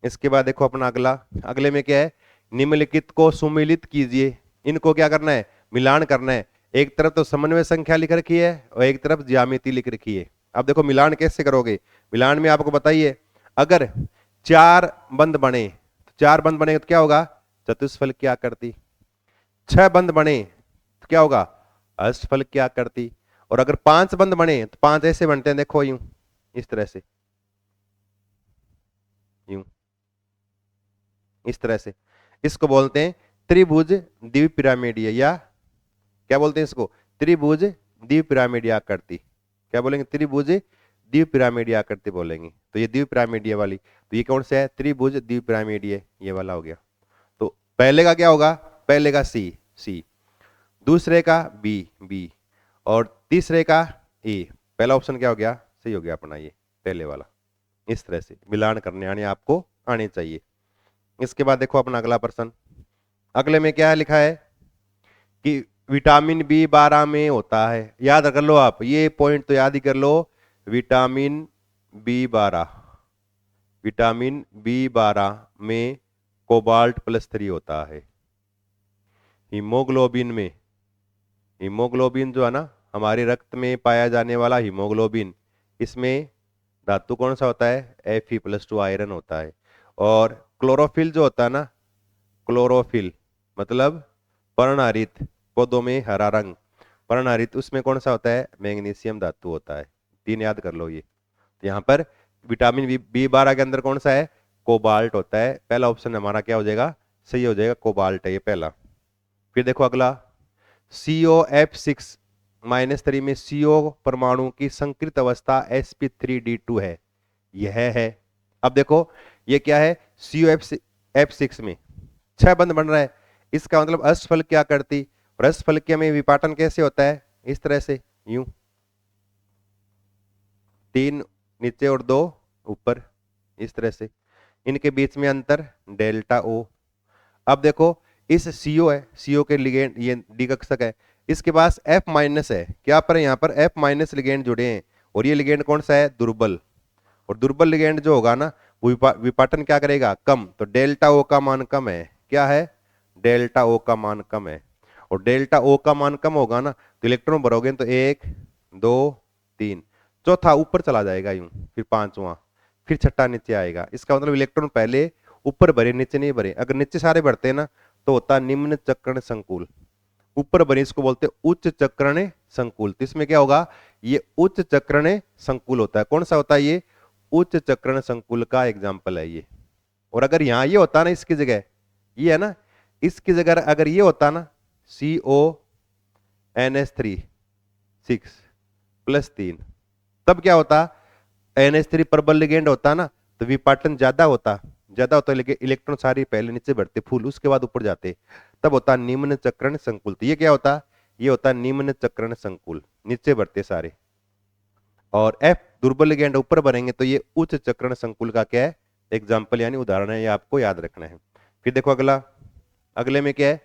इसके बाद देखो अपना अगला, अगले में क्या है, निम्नलिखित को सुमिलित कीजिए। इनको क्या करना है, मिलान करना है। एक तरफ तो समन्वय संख्या लिख रखी है और एक तरफ ज्यामिति लिख रखी है। अब देखो मिलान कैसे करोगे, मिलान में आपको बताइए, अगर 4 बंध बने, 4 बंध बने तो क्या होगा, चतुष्फलकीय आकृति। 6 बंध बने तो क्या होगा, अष्टफलकीय आकृति। और अगर 5 बंध बने तो 5 ऐसे बनते हैं, देखो यूं, इस तरह से, यूं, इस तरह से। इसको बोलते हैं त्रिभुज द्विपिरामिडीय, या क्या बोलते हैं इसको, त्रिभुज द्विपिरामिडीय आकृति। क्या बोलेंगे, त्रिभुज द्विपिरामिडीय आकृति बोलेंगे। तो ये द्विपिरामिडीय वाली, तो ये कौन सा है, त्रिभुज द्विपिरामिडीय, ये वाला हो गया। तो पहले का क्या होगा, पहले का सी, सी, दूसरे का बी, बी, और तीसरे का ए। पहला ऑप्शन क्या हो गया, सही हो गया अपना ये पहले वाला। इस तरह से मिलान करने आने आपको आने चाहिए। इसके बाद देखो अपना अगला प्रश्न, अगले में क्या लिखा है कि विटामिन बी 12 में होता है। याद कर लो आप, ये पॉइंट तो याद ही कर लो, विटामिन बी 12, विटामिन बी 12 में कोबाल्ट +3 होता है। हीमोग्लोबिन में, हीमोग्लोबिन जो है ना, हमारे रक्त में पाया जाने वाला हीमोग्लोबिन, इसमें धातु कौन सा होता है, Fe+2 आयरन होता है। और क्लोरोफिल जो होता है ना, क्लोरोफिल मतलब पर्णहरित, पौधों में हरा रंग, पर्णहरित, उसमें कौन सा होता है, मैग्नीशियम धातु होता है। 3 याद कर लो ये। तो यहाँ पर विटामिन बी 12 के अंदर कौन सा है, कोबाल्ट होता है। पहला ऑप्शन हमारा क्या हो जाएगा, सही हो जाएगा, कोबाल्ट है ये पहला। फिर देखो अगला, COF6-3 में CO परमाणु की संकृत अवस्था sp3d2 है, यह है। अब देखो ये क्या है, COF6 में 6 बंध बन रहा है, इसका मतलब अष्टफलकीय आकृति। और अष्टफलकीय में विपाटन कैसे होता है, इस तरह से, यूं, 3 नीचे और 2 ऊपर, इस तरह से। इनके बीच में अंतर डेल्टा O। अब देखो इस CO है, CO के लिगेंड, ये डी कक्षक है, इसके पास F- है, क्या पर यहाँ पर F- लिगेंड जुड़े हैं। और ये लिगेंड कौन सा है, दुर्बल। और दुर्बल लिगेंड जो होगा ना, वो विपाटन क्या करेगा, कम। तो डेल्टा O का मान कम है, क्या है, डेल्टा O का मान कम है। और डेल्टा O का मान कम होगा ना, तो इलेक्ट्रॉन भरोगे तो 1 2 3, चौथा ऊपर चला जाएगा यूं, फिर 5वां, फिर छठा नीचे आएगा। इसका मतलब इलेक्ट्रॉन पहले ऊपर भरे, नीचे नहीं भरे। अगर नीचे सारे भरते हैं ना, तो होता निम्न चक्रण संकुल। ऊपर भरे इसको बोलते हैं उच्च चक्रण संकुल। तो इसमें क्या होगा, ये उच्च चक्रण संकुल होता है। कौन सा होता है ये, उच्च चक्रण संकुल का एग्जाम्पल है ये। और अगर यहाँ ये होता ना, इसकी जगह ये है ना, इसकी जगह अगर ये होता ना, CONH3 6+3, तब क्या होता, NH3 प्रबल लिगेंड होता ना, तो विपाटन ज्यादा होता, ज्यादा होता, लेकिन इलेक्ट्रॉन सारे पहले नीचे बढ़ते फूल, उसके बाद ऊपर जाते, तब होता निम्न चक्रण संकुल। तो ये क्या होता, ये होता निम्न चक्रण संकुल, नीचे बढ़ते सारे। और F दुर्बल लिगेंड ऊपर बनेंगे, तो ये उच्च चक्रण संकुल का क्या है, एग्जाम्पल यानी उदाहरण है, ये आपको याद रखना है। फिर देखो अगला, अगले में क्या है,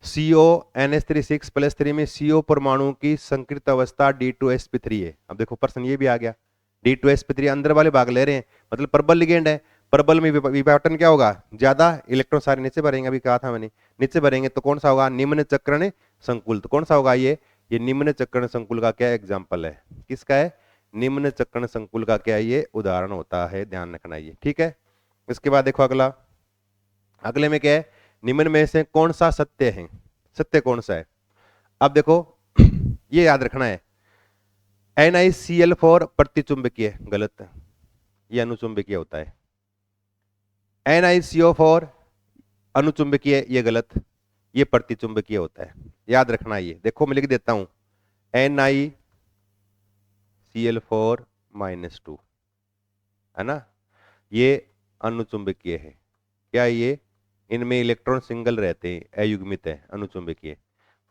CONH3 6+3 में CO परमाणु की संकृत अवस्था D2sp3 है। अब देखो प्रश्न ये भी आ गया, D2sp3 अंदर वाले भाग ले रहे हैं, मतलब प्रबल लिगेंड है। प्रबल में विपाटन क्या होगा, ज्यादा, इलेक्ट्रॉन सारे नीचे भरेंगे, अभी कहा था मैंने, नीचे भरेंगे, तो कौन सा होगा, निम्न चक्रण संकुल। तो कौन सा होगा ये निम्न चक्रण संकुल का क्या एग्जाम्पल है, किसका है, निम्न चक्रण संकुल का क्या ये उदाहरण होता है, ध्यान रखना ये, ठीक है। इसके बाद देखो अगला, अगले में क्या है, निम्न में से कौन सा सत्य है, सत्य कौन सा है। अब देखो ये याद रखना है, NiCl4 प्रतिचुंबकीय, गलत है, ये अनुचुंबकीय होता है। NiCO4 अनुचुंबकीय, ये गलत, ये प्रतिचुंबकीय होता है, याद रखना। ये देखो मैं लिख देता हूं, NiCl4-2 है ना, ये अनुचुंबकीय है। क्या ये, इनमें इलेक्ट्रॉन सिंगल रहते हैं, अयुग्मित है, अनुचुंबकीय।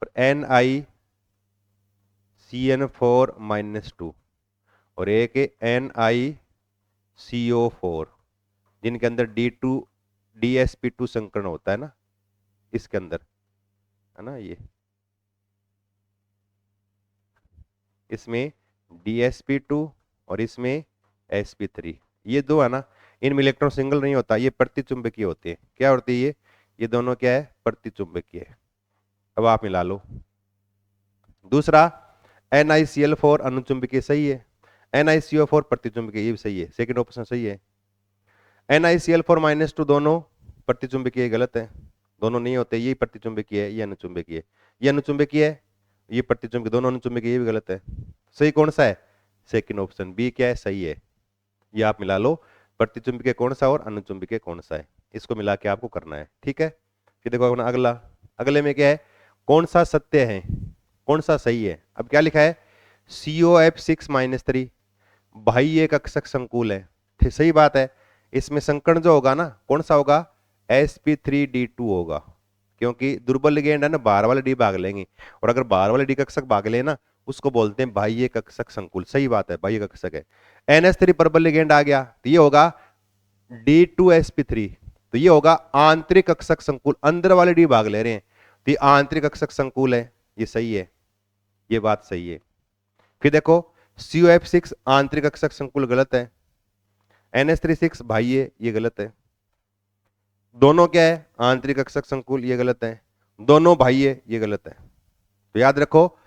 और NiCN4-2 और एक है NiCO4, जिनके अंदर DsP2 संकरण होता है ना, इसके अंदर है ना, ये इसमें DsP2 और इसमें sp3, ये दो है ना, इनमें इलेक्ट्रॉन सिंगल नहीं होता, ये प्रतिचुंबकीय होते हैं। क्या होती है ये दोनों, क्या है, प्रतिचुंबकीय। अब आप मिला लो। दूसरा NiCl4 अनुचुंबकीय, सही है। NiCO4 प्रतिचुंबकीय, ये भी सही है, सेकंड ऑप्शन सही है। NiCl4-2 दोनों प्रतिचुंबकीय, गलत है, दोनों नहीं होते, ये प्रतिचुंबकीय है, ये अनुचुंबकीय, ये अनुचुंबकीय है, ये प्रतिचुंबकीय, दोनों अनुचुंबकीय, ये भी गलत है। सही कौन सा है, सेकंड ऑप्शन बी, क्या है, सही है। ये आप मिला लो, प्रतिचुंबकीय कौन सा और अनुचुंबकीय कौन सा है, इसको मिला के आपको करना है, ठीक है। फिर देखो अपना अगला, अगले में क्या है, कौन सा सत्य है, कौन सा सही है। अब क्या लिखा है, COF6-3 बाह्य कक्षक संकुल है, सही बात है। इसमें संकरण जो होगा ना, कौन सा होगा, sp3d2 होगा, क्योंकि दुर्बल लिगेंड है ना, बाहर वाले डी भाग लेंगे, और अगर बाहर वाले डी कक्षक भाग ले ना, उसको बोलते हैं बाह्य कक्षक संकुल, सही बात है, बाह्य कक्षक है। NH3 प्रबल लिगेंड आ गया, तो ये होगा D2sp3, तो ये होगा आंतरिक कक्षक संकुल, अंदर वाले डी भाग ले रहे हैं, तो ये आंतरिक कक्षक संकुल है, ये सही है, ये बात सही है। फिर देखो COF6 आंतरिक कक्षक संकुल, गलत है। NH36 बाह्य, ये गलत है। दोनों क्या है, आंतरिक कक्षक संकुल, ये गलत है। दोनों बाह्य, ये गलत है। तो याद रखो,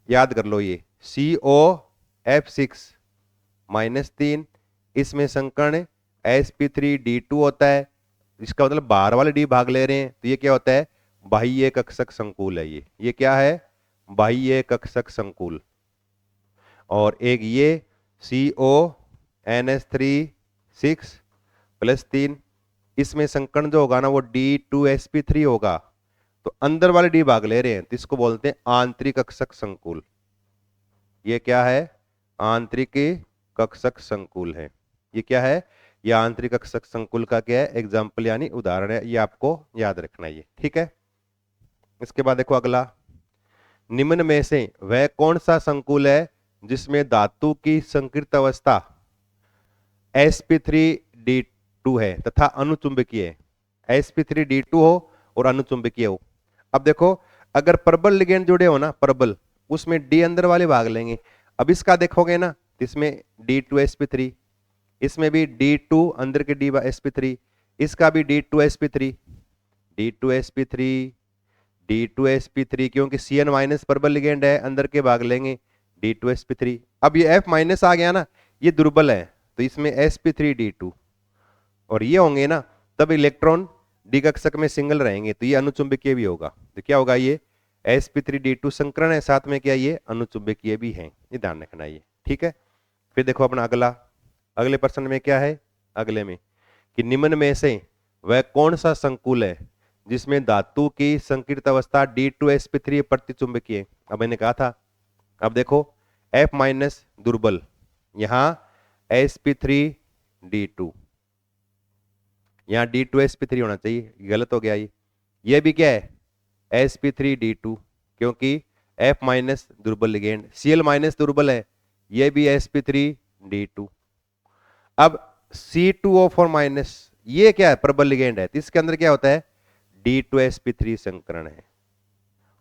याद कर लो, ये COF6-3, इसमें संकर्ण sp3d2 होता है, इसका मतलब बाहर वाले डी भाग ले रहे हैं, तो ये क्या होता है, बाह्य कक्षक संकुल है। ये क्या है, बाह्य कक्षक संकुल। और एक ये CONH3 6+3, इसमें संकर्ण जो होगा ना वो D2sp3 होगा, तो अंदर वाले डी भाग ले रहे हैं, तो इसको बोलते हैं आंतरिक कक्षक संकुल। ये क्या है, आंतरिक कक्षक संकुल है। ये क्या है, ये आंतरिक कक्षक संकुल का क्या है, एग्जाम्पल यानी उदाहरण है, ये आपको याद रखना है, ये ठीक है। इसके बाद देखो अगला, निम्न में से वह कौन सा संकुल है जिसमें धातु की संकीर्ण अवस्था sp3d2 है तथा अनुचुंबकीय है, sp3d2 हो और अनुचुंबकीय हो। अब देखो, अगर प्रबल लिगेंड जुड़े हो ना, प्रबल, उसमें डी अंदर वाले भाग लेंगे। अब इसका देखोगे ना, इसमें D2sp3, इसमें भी D2 अंदर के D sp3, इसका भी D2sp3, D2sp3, D2sp3, क्योंकि Cn- प्रबल लिगेंड है, अंदर के भाग लेंगे D2sp3। अब ये F- आ गया ना, ये दुर्बल है, तो इसमें sp3d2 और ये होंगे ना, तब इलेक्ट्रॉन डी कक्षक में सिंगल रहेंगे, तो ये अनुचुंबकीय भी होगा। तो क्या होगा, ये sp3d2 संकरण है, साथ में क्या ये अनुचुंबकीय भी है, ये ध्यान रखना ये, ठीक है। फिर देखो अपना अगला, अगले प्रश्न में क्या है, अगले में कि निम्न में से वह कौन सा संकुल है जिसमें धातु की संकीर्ण अवस्था D2sp3 प्रतिचुंबकीय। अब मैंने कहा था, अब देखो F- दुर्बल, यहां sp3d2, यहां D2sp3 होना चाहिए, गलत हो गया ये भी क्या है, sp3d2, क्योंकि F- दुर्बल लिगेंड, Cl- दुर्बल है, ये भी sp3d2। अब C2O4-, ये क्या है, प्रबल लिगेंड है, तो इसके अंदर क्या होता है, D2sp3 संकरण है,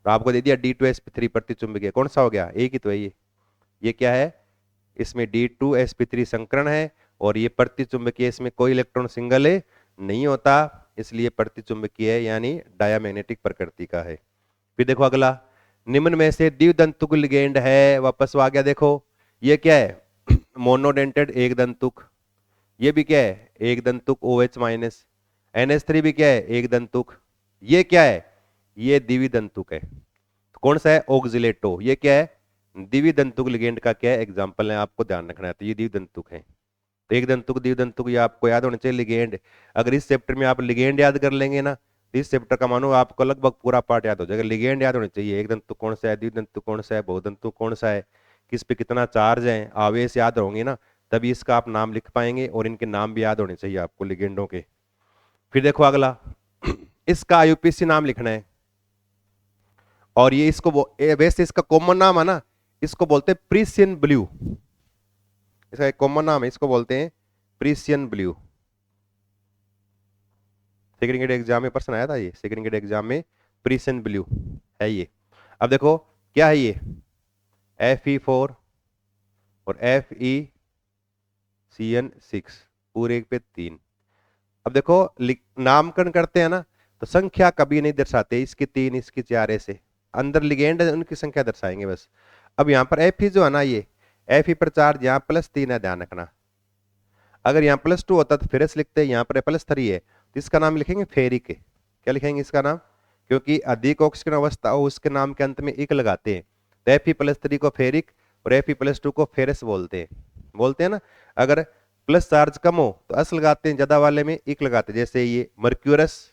तो आपको दे दिया D2sp3 प्रतिचुंबकीय, कौन सा हो गया, एक ही तो है ये क्या है, इसमें D2sp3 संकरण है, और ये प्रतिचुंबकीय, इसमें कोई इलेक्ट्रॉन सिंगल नहीं होता, इसलिए प्रतिचुंबकीय है, यानी डायमैग्नेटिक प्रकृति का है। फिर देखो अगला, निम्न में से द्विदंतुक लिगेंड है, वापस आ गया, देखो ये क्या है, मोनोडेंटेड एक दंतुक, ये भी क्या है, एक दंतुक OH-, NH3 भी क्या है, एक दंतुक, ये क्या है, ये द्विदंतुक है। तो कौन सा है, ऑक्जिलेटो। ये क्या है, द्विदंतुक लिगेंड का क्या है एग्जाम्पल है, आपको ध्यान रखना है। तो ये द्विदंतुक है। तो एक दंतुक द्विदंतुक ये आपको याद होना चाहिए। लिगेंड, अगर इस चैप्टर में आप लिगेंड याद कर लेंगे ना, तो इस चैप्टर का मानो आपको लगभग पूरा पार्ट याद हो जाएगा। लिगेंड याद होना चाहिए, एक दंतुक कौन सा है, द्विदंतुक कौन सा है, बहुदंतुक कौन सा है, किस पे कितना चार्ज है, आवेश याद होंगे ना, तभी इसका आप नाम लिख पाएंगे। और इनके नाम भी याद होने चाहिए आपको लिगेंडों के। फिर देखो अगला, इसका आईयूपीएसी नाम लिखना है। और ये इसको वैसे इसका कॉमन नाम है ना, इसको बोलते हैं प्रीसियन ब्लू। इसका एक कॉमन नाम है, इसको बोलते हैं प्रीसियन ब्लू। सेकंड ग्रेड एग्जाम में पर्सन आया था ये, सेकंड ग्रेड एग्जाम में प्रीसियन ब्लू है ये। अब देखो क्या है ये, Fe4 और FeCN6 पूरे पे 3। अब देखो नामकरण करते हैं ना, तो संख्या कभी नहीं दर्शाते, इसकी 3 इसकी 4 ऐसे अंदर लिगेंड है उनकी संख्या दर्शाएंगे बस। अब यहाँ पर Fe जो है ना, ये Fe पर चार्ज यहाँ +3 है, ध्यान रखना। अगर यहाँ +2 होता तो फेरस लिखते हैं, यहाँ पर +3 है तो इसका नाम लिखेंगे फेरिक। क्या लिखेंगे इसका नाम, क्योंकि अधिक ऑक्सीजन अवस्था हो उसके नाम के अंत में इक लगाते हैं। तो Fe+3 को फेरिक और Fe+2 को फेरस बोलते हैं ना। अगर प्लस चार्ज कम हो तो अस लगाते हैं, ज्यादा वाले में इक लगाते हैं। जैसे ये मर्क्यूरस,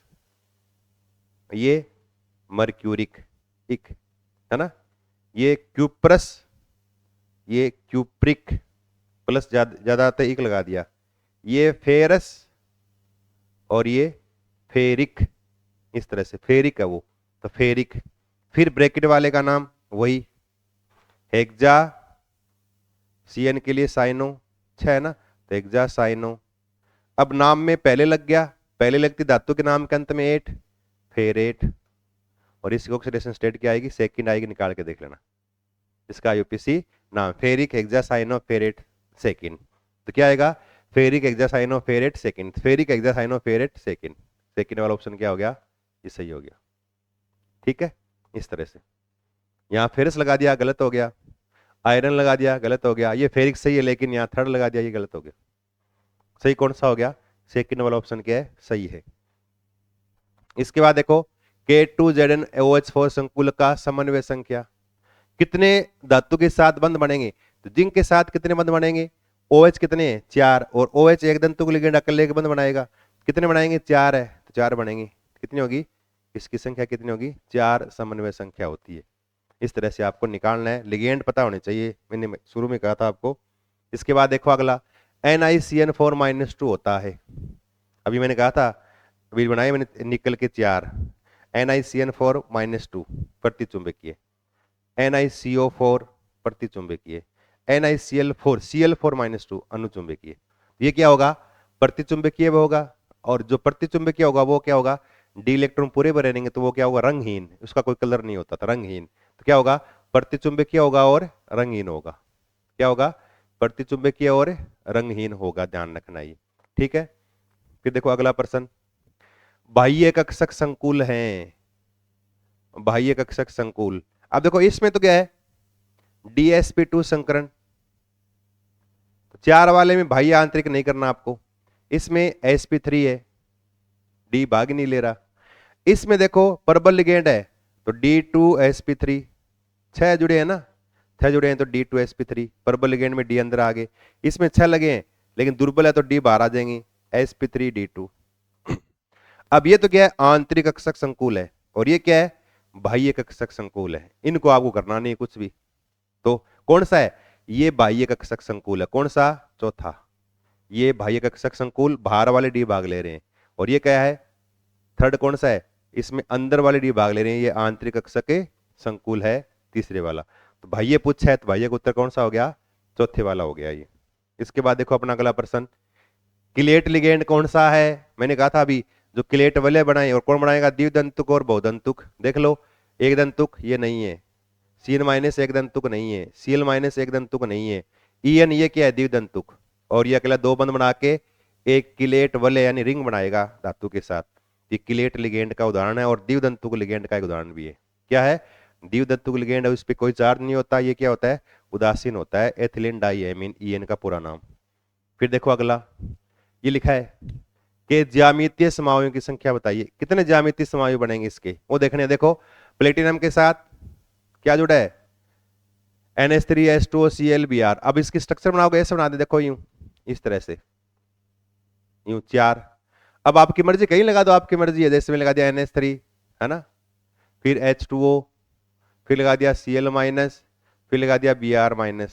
ये मर्क्यूरिक इक है ना, ये क्यूप्रस, ये क्यूप्रिक, प्लस ज्यादा आता है इक लगा दिया। ये फेरस और ये फेरिक, इस तरह से फेरिक है वो, तो फेरिक। फिर ब्रैकेट वाले का नाम वही हेक्सा, CN के लिए साइनो 6 है ना, तो हेक्सा साइनो। अब नाम में पहले लग गया, पहले लगती धातु के नाम के अंत में 8, फेरेट। और इसकी ऑक्सीडेशन स्टेट क्या आएगी, सेकंड आएगी, निकाल के देख लेना। इसका आईयूपीएसी नाम फेरिक हेक्सासाइनोफेरेट सेकंड। तो क्या आएगा, ferric hexacyanoferrate second, ferric hexacyanoferrate second. Second वाला ऑप्शन क्या हो गया, ये सही हो गया। ठीक है, इस तरह से। यहाँ फेरस लगा दिया, गलत हो गया। आयरन लगा दिया, गलत हो गया। ये फेरिक सही है, लेकिन यहाँ थर्ड लगा दिया, ये गलत हो गया। सही कौन सा हो गया, सेकंड वाला ऑप्शन क्या है, सही है। इसके बाद देखो K2ZnOH4 संकुल का समन्वय संख्या, कितने धातु के साथ बंध बनेंगे, तो जिंक के साथ कितने बंध बनेंगे, OH कितने हैं, 4, और OH एक दंतु लिगेंड अकेले के बंध बनाएगा, कितने बनाएंगे, 4 है, तो 4 बनेंगे। कितनी होगी, इसकी संख्या कितनी होगी, 4 समन्वय संख्या होती है। इस तरह से आपको निकालना है, लिगेंड पता होने चाहिए, मैंने शुरू में कहा था आपको। इसके बाद देखो अगला NiCN4-2 होता है। अभी मैंने कहा था, अभी बनाए मैंने निकल के 4, NiCN4-2 प्रतिचुंबकीय, NiCO4 प्रतिचुंबकीय, NiCl4 Cl4-2 अनुचुंबकीय। ये क्या होगा, प्रतिचुंबकीय होगा। और जो प्रतिचुंबकीय होगा वो क्या होगा, डी इलेक्ट्रॉन पूरे भरे रहेंगे तो वो क्या होगा, रंगहीन, उसका कोई कलर नहीं होता था, रंगहीन। तो क्या होगा, प्रतिचुंबकीय होगा और रंगहीन होगा। क्या होगा, प्रतिचुंबकीय और रंगहीन होगा, ध्यान रखना ये। ठीक है, फिर देखो अगला प्रश्न, बाह्य कक्षक संकुल है, बाह्य कक्षक संकुल। अब देखो इसमें तो क्या है, DsP2 संकरण। तो 4 वाले में बाह्य आंतरिक नहीं करना आपको, इसमें sp3 है, D भाग नहीं ले रहा। इसमें देखो प्रबल लिगेंड है तो D2sp3, 6 जुड़े हैं ना, 6 जुड़े हैं तो D2sp3, प्रबल लिगेंड में D अंदर आ गए। इसमें 6 लगे हैं लेकिन दुर्बल है तो D बाहर आ जाएंगे, sp3D2। अब ये तो क्या है, आंतरिक कक्षक संकुल है, और ये क्या है, बाह्य कक्षक संकुल है। इनको आपको करना नहीं कुछ भी। तो कौन सा है, ये बाह्य कक्षक संकुल है, कौन सा, चौथा। ये बाह्य कक्षक संकुल, बाहर वाले D भाग ले रहे हैं। और ये क्या है, थर्ड कौन सा है, इसमें अंदर वाले D भाग ले रहे हैं, ये आंतरिक कक्षक के संकुल है, तीसरे वाला। तो बाह्य पूछा है तो बाह्य का उत्तर कौन सा हो गया, चौथे वाला हो गया ये। इसके बाद देखो अपना अगला प्रश्न, किलेट लिगेंड कौन सा है, मैंने कहा था अभी, जो किलेट वाले बनाए, और कौन बनाएगा, द्विदंतुक और बहुदंतुक। देख लो, एक दंतुक ये नहीं है, CN- एक दंतुक नहीं है, Cl- एक दंतुक नहीं है, En ये क्या है, द्विदंतुक। और ये अकेला 2 बंध बना के एक किलेट वलय यानी रिंग बनाएगा धातु के साथ। ये किलेट लिगेंड का उदाहरण है, और द्विदंतुक लिगेंड का एक उदाहरण भी है। क्या है, द्विदंतुक लिगेंड है, उस पर कोई चार्ज नहीं होता, ये क्या होता है, उदासीन होता है, एथिलीन डाइएमीन, En का पूरा नाम। फिर देखो अगला, ये लिखा है कि ज्यामितीय समावयों की संख्या बताइए, कितने ज्यामितीय समावय बनेंगे इसके, वो देखने। देखो प्लेटिनम के साथ क्या जुड़ा है, NH3H2OClBr। अब इसकी स्ट्रक्चर बनाओगे ऐसे बना दे, देखो यूं, इस तरह से, यूं 4। अब आपकी मर्जी कहीं लगा दो, आपकी मर्जी है, जैसे में लगा दिया NH3, है ना, फिर H2O, फिर लगा दिया Cl-, फिर लगा दिया Br-।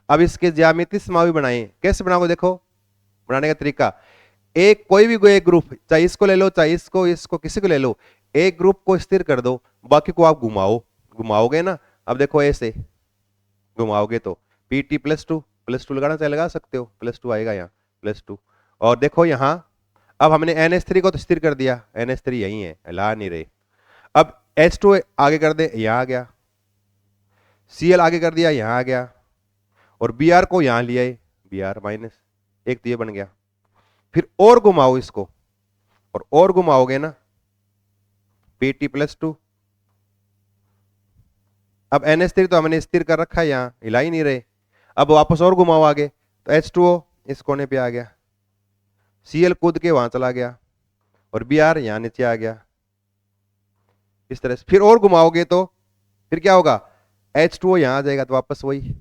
अब इसके ज्यामितीय समावय बनाए, कैसे बनाओगे, देखो बनाने का तरीका। एक कोई भी एक ग्रुप, चाहे इसको ले लो, चाहे इसको, इसको किसी को ले लो, एक ग्रुप को स्थिर कर दो, बाकी को आप घुमाओ, घुमाओगे ना। अब देखो ऐसे घुमाओगे तो PT +2 लगाना चाहे लगा सकते हो, +2 आएगा यहाँ, +2। और देखो यहाँ अब हमने NH3 को तो स्थिर कर दिया, NH3 यही है, हिला नहीं रहे। अब H2 आगे कर दे, यहां आ गया, Cl आगे कर दिया, यहां आ गया, और Br को यहां लिया, Br-, एक तो ये बन गया। फिर और घुमाओ इसको, और घुमाओगे ना, PT +2। अब NH3 तो हमने स्थिर कर रखा है, यहां हिला ही नहीं रहे। अब वापस और घुमाओ आगे, तो H2O इस कोने पे आ गया, Cl कूद के वहां चला गया, और Br यहां नीचे आ गया, इस तरह से। फिर और घुमाओगे तो फिर क्या होगा, H2O यहां आ जाएगा तो वापस वही,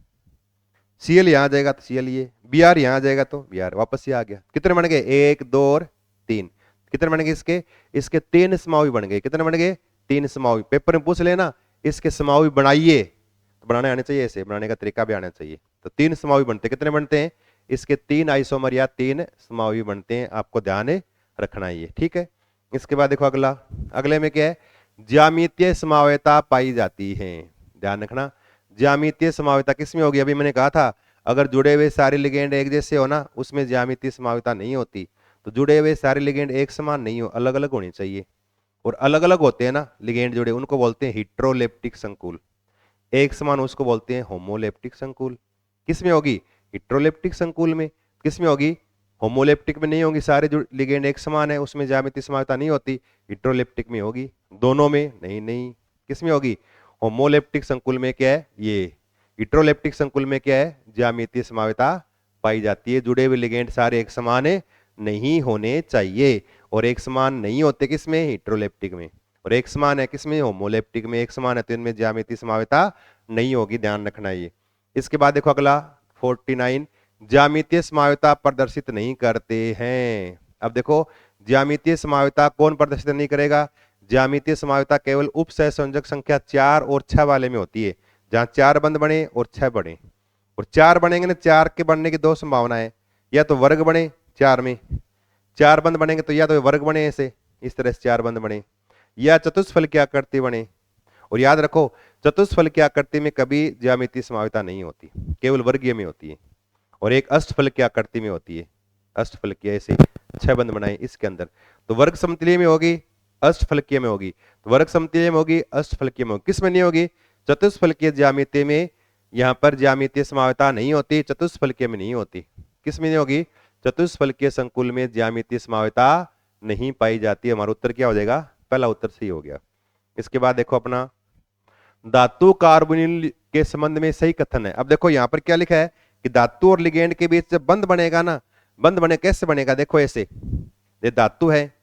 Cl यहां आ जाएगा तो Cl ये, Br यहां आ जाएगा तो Br वापस ये आ गया। कितने बन गए, 1 2 और 3। कितने बन गए इसके, इसके 3 समावय बन गए। कितने बन गए, 3 समावय। पेपर में पूछ लेना इसके समावय बनाइए, तो बनाने आने चाहिए, ऐसे बनाने का तरीका भी आना चाहिए। तो 3 समावय बनते, कितने बनते हैं, इसके 3 आइसोमर या 3 समावय बनते हैं, आपको ध्यान रखना है ये, ठीक है। इसके बाद देखो अगला, अगले में क्या है, ज्यामितीय समावयता पाई जाती है। ध्यान रखना, ज्यामितीय समावयता किसमें होगी, अभी मैंने कहा था अगर जुड़े हुए सारे लिगेंड एक जैसे हो ना, उसमें ज्यामितीय समावयता नहीं होती। तो जुड़े हुए सारे लिगेंड एक समान नहीं हो, अलग अलग होनी चाहिए। और अलग अलग होते हैं ना लिगेंड जुड़े, उनको बोलते हैं हिट्रोलेप्टिक संकुल। एक समान उसको बोलते हैं होमोलेप्टिक संकुल। किसमें होगी, हिट्रोलेप्टिक संकुल में। किसमें होगी, होमोलेप्टिक में नहीं होगी, सारे जो लिगेंड एक समान है उसमें ज्यामितीय समावयता नहीं होती, हिट्रोलेप्टिक में होगी। दोनों में नहीं, नहीं, किसमें होगी, होमोलेप्टिक संकुल में क्या है ये, हिट्रोलेप्टिक संकुल में क्या है, ज्यामितीय समावयता पाई जाती है। जुड़े हुए लिगेंड सारे एक समान नहीं होने चाहिए, और एक समान नहीं होते किसमें, हिट्रोलेप्टिक में, और एक समान है किसमें, होमोलेप्टिक में। एक समान है तो इनमें ज्यामितीय समावयता नहीं होगी, ध्यान रखना ये। इसके बाद देखो अगला 49, ज्यामितीय समावयता प्रदर्शित नहीं करते हैं। अब देखो ज्यामितीय समावयता कौन प्रदर्शित नहीं करेगा, ज्यामितीय समावयता केवल उप सहसंयोजक संख्या 4 और 6 वाले में होती है, जहां 4 बंद बने और 6 बने। और 4 बनेंगे ना, 4 के बनने की 2 संभावनाएं, या तो वर्ग बने 4 में, 4 बंद बनेंगे तो या तो वर्ग बने ऐसे, इस तरह से 4 बंद बने, या चतुष्फल की आकृति बने। और याद रखो चतुष्फल की आकृति में कभी ज्यामितीय समावयता नहीं होती, केवल वर्गीय में होती है, और एक अष्टफल की आकृति में होती है। अष्टफल की ऐसे 6 बंद बनाए इसके अंदर, तो वर्ग समतुल्य में होगी, अष्टफलकीय में होगी, तो वर्ग समतुल्य में होगी, अष्टफलकीय में होगी। किस में नहीं होगी, चतुष्फलकीय ज्यामिति में, यहां पर ज्यामितीय समावयता नहीं होती, चतुष्फलकीय में नहीं होती। किस में नहीं होगी, चतुष्फलकीय संकुल में ज्यामितीय समावयता नहीं पाई जाती। हमारा उत्तर क्या हो जाएगा, पहला उत्तर सही हो गया। इसके बाद देखो अपना धातु कार्बोनिल के संबंध में सही कथन है। अब देखो यहां पर क्या लिखा है कि धातु और लिगेंड के बीच जब बंध बनेगा ना, बंध बने कैसे बनेगा, देखो ऐसे, ये धातु है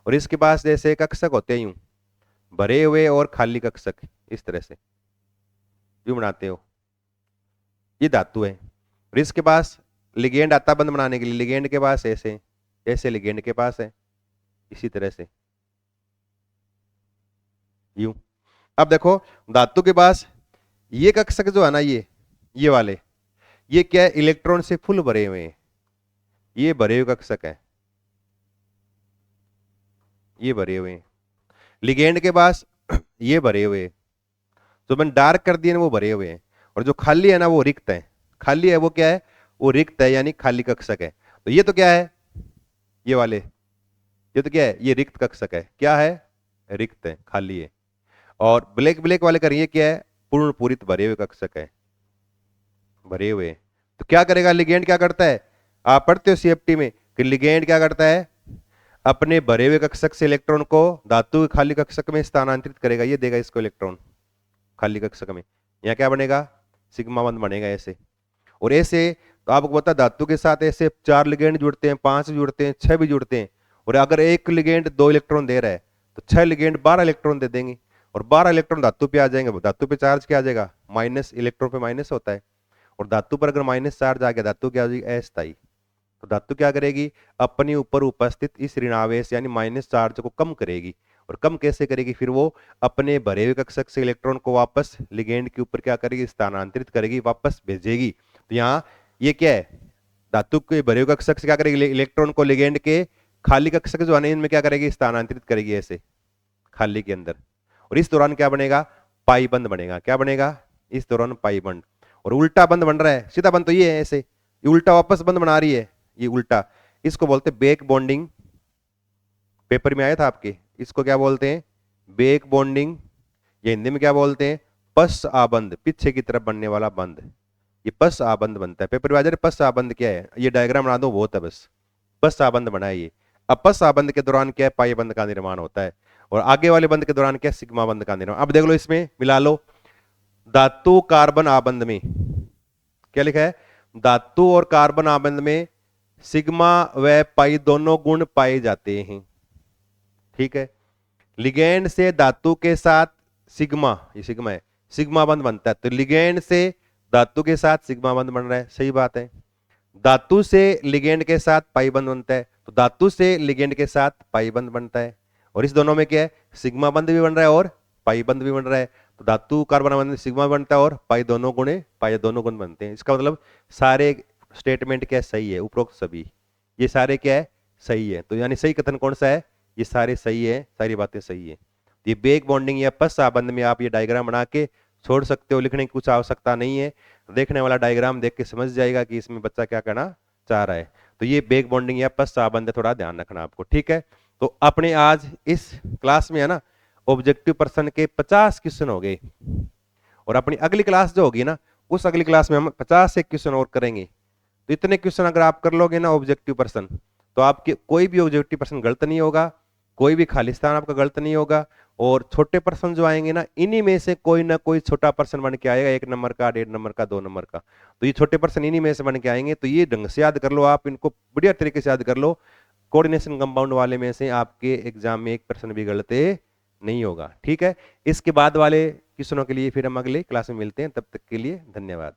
और इसके पास जैसे कक्षक होते हैं यूं भरे हुए और खाली कक्षक, इस तरह से यूं बनाते हो, ये धातु है। और इसके पास लिगेंड आता बंध बनाने के लिए, लिगेंड के पास ऐसे, ऐसे लिगेंड के पास है इसी तरह से यूं। अब देखो धातु के पास ये कक्षक जो है ना, ये वाले, ये क्या है, इलेक्ट्रॉन से फुल भरे हुए हैं, ये भरे हुए कक्षक है, ये भरे हुए हैं। लिगेंड के पास ये भरे हुए हैं, जो मैंने डार्क कर दिए ना वो भरे हुए हैं, और जो खाली है ना वो रिक्त है। खाली है वो क्या है, वो रिक्त है, यानी खाली कक्षक है। तो ये तो क्या है, ये वाले, ये तो क्या है, ये रिक्त कक्षक है, क्या है, रिक्त है, खाली है। और ब्लैक ब्लैक वाले करिए क्या है, पूर्ण पूरित भरे हुए कक्षक है, भरे हुए। तो क्या करेगा लिगेंड, क्या करता है, आप पढ़ते हो सीएफटी में कि लिगेंड क्या करता है, अपने भरे हुए कक्षक से इलेक्ट्रॉन को धातु के खाली कक्षक में स्थानांतरित करेगा, ये देगा इसको इलेक्ट्रॉन खाली कक्षक में। यहाँ क्या बनेगा, सिग्मा बंध बनेगा ऐसे। और ऐसे तो आपको पता है धातु के साथ ऐसे 4 लिगेंड जुड़ते हैं, 5 भी जुड़ते हैं, 6 भी जुड़ते हैं। और अगर एक लिगेंड 2 इलेक्ट्रॉन दे रहा है तो 6 लिगेंड 12 इलेक्ट्रॉन दे देंगे, और 12 इलेक्ट्रॉन धातु पे आ जाएंगे। धातु पे चार्ज क्या आ जाएगा, माइनस, इलेक्ट्रॉन पे माइनस होता है, और धातु पर अगर माइनस चार्ज आ गया धातु क्या हो जाएगी, अस्थायी। तो धातु क्या करेगी, अपने ऊपर उपस्थित इस ऋणावेश यानी माइनस चार्ज को कम करेगी। और कम कैसे करेगी, फिर वो अपने भरे हुए कक्षक से इलेक्ट्रॉन को वापस लिगेंड के ऊपर क्या करेगी, स्थानांतरित करेगी, वापस भेजेगी। तो यहाँ ये क्या है, धातु के भरे हुए कक्षक से क्या करेगी, इलेक्ट्रॉन को लिगेंड के खाली कक्षक जो है इनमें क्या करेगी, स्थानांतरित करेगी ऐसे खाली के अंदर। और इस दौरान क्या बनेगा, पाई बंद बनेगा। क्या बनेगा, इस दौरान पाई बंद। और उल्टा बंद बन रहा है, सीधा बंद तो ये है ऐसे, ये उल्टा वापस बंद बना रही है, ये उल्टा। इसको बोलते हैं बैक बॉन्डिंग, पेपर में आया था आपके। इसको क्या बोलते हैं, बैक बॉन्डिंग, ये हिंदी में क्या बोलते हैं, पश्च आबंध, पीछे की तरफ बनने वाला बंध, ये पश्च आबंध बनता है। पेपर में आ जाए पश्च आबंध क्या है, ये डायग्राम बना दो बहुत है बस, पश्च आबंध बनाए ये। अब पश्च आबंध के दौरान क्या है, पाई बंध का निर्माण होता है, और आगे वाले बंध के दौरान क्या, सिग्मा बंध का निर्माण। अब देख लो इसमें मिला लो, धातु कार्बन आबंध में क्या लिखा है, धातु और कार्बन आबंध में सिग्मा व पाई दोनों गुण पाए जाते हैं। ठीक है, लिगेंड से धातु के साथ सिग्मा, ये सिग्मा है, सिग्मा बंध बनता है। तो लिगेंड से धातु के साथ सिग्मा बंध बन रहा है, सही बात है। धातु से लिगेंड के साथ पाई बंध बनता है, तो धातु से लिगेंड के साथ पाई बंध बनता है। और इस दोनों में क्या है, सिग्मा बंध भी बन रहा है और पाई बंध भी बन रहा है। तो धातु कार्बन बंध सिग्मा बनता है और पाई दोनों गुणे, पाई दोनों गुण बनते हैं। इसका मतलब सारे स्टेटमेंट क्या सही है, उपरोक्त सभी ये सारे क्या है, सही है। तो यानी सही कथन कौन सा है, ये सारे सही है, सारी बातें सही है। ये बैक बॉन्डिंग या पश्च आबंध में आप ये डायग्राम बना के छोड़ सकते हो, लिखने की कुछ आवश्यकता नहीं है। देखने वाला डायग्राम देख के समझ जाएगा कि इसमें बच्चा क्या कहना चाह रहा है। तो ये बैक बॉन्डिंग या पश्च आबंध थोड़ा ध्यान रखना आपको, ठीक है। तो अपने आज इस क्लास में है ना ऑब्जेक्टिव पर्सन के 50 क्वेश्चन हो गए, और अपनी अगली क्लास जो होगी ना, उस अगली क्लास में हम 50 से क्वेश्चन और करेंगे। तो इतने क्वेश्चन अगर आप कर लोगे ना ऑब्जेक्टिव पर्सन, तो आपके कोई भी ऑब्जेक्टिव पर्सन गलत नहीं होगा, कोई भी खालिस्तान आपका गलत नहीं होगा। और छोटे पर्सन जो आएंगे ना, इन्हीं में से कोई ना कोई छोटा पर्सन बन के आएगा, 1 नंबर का, 1.5 नंबर का, 2 नंबर का। तो ये छोटे पर्सन इन्हीं में से बन के आएंगे। तो ये ढंग से याद कर लो आप, इनको बढ़िया तरीके से याद कर लो। कोऑर्डिनेशन कंपाउंड वाले में से आपके एग्जाम में 1% भी गलत नहीं होगा, ठीक है। इसके बाद वाले क्वेश्चनों के लिए फिर हम अगले क्लास में मिलते हैं, तब तक के लिए धन्यवाद।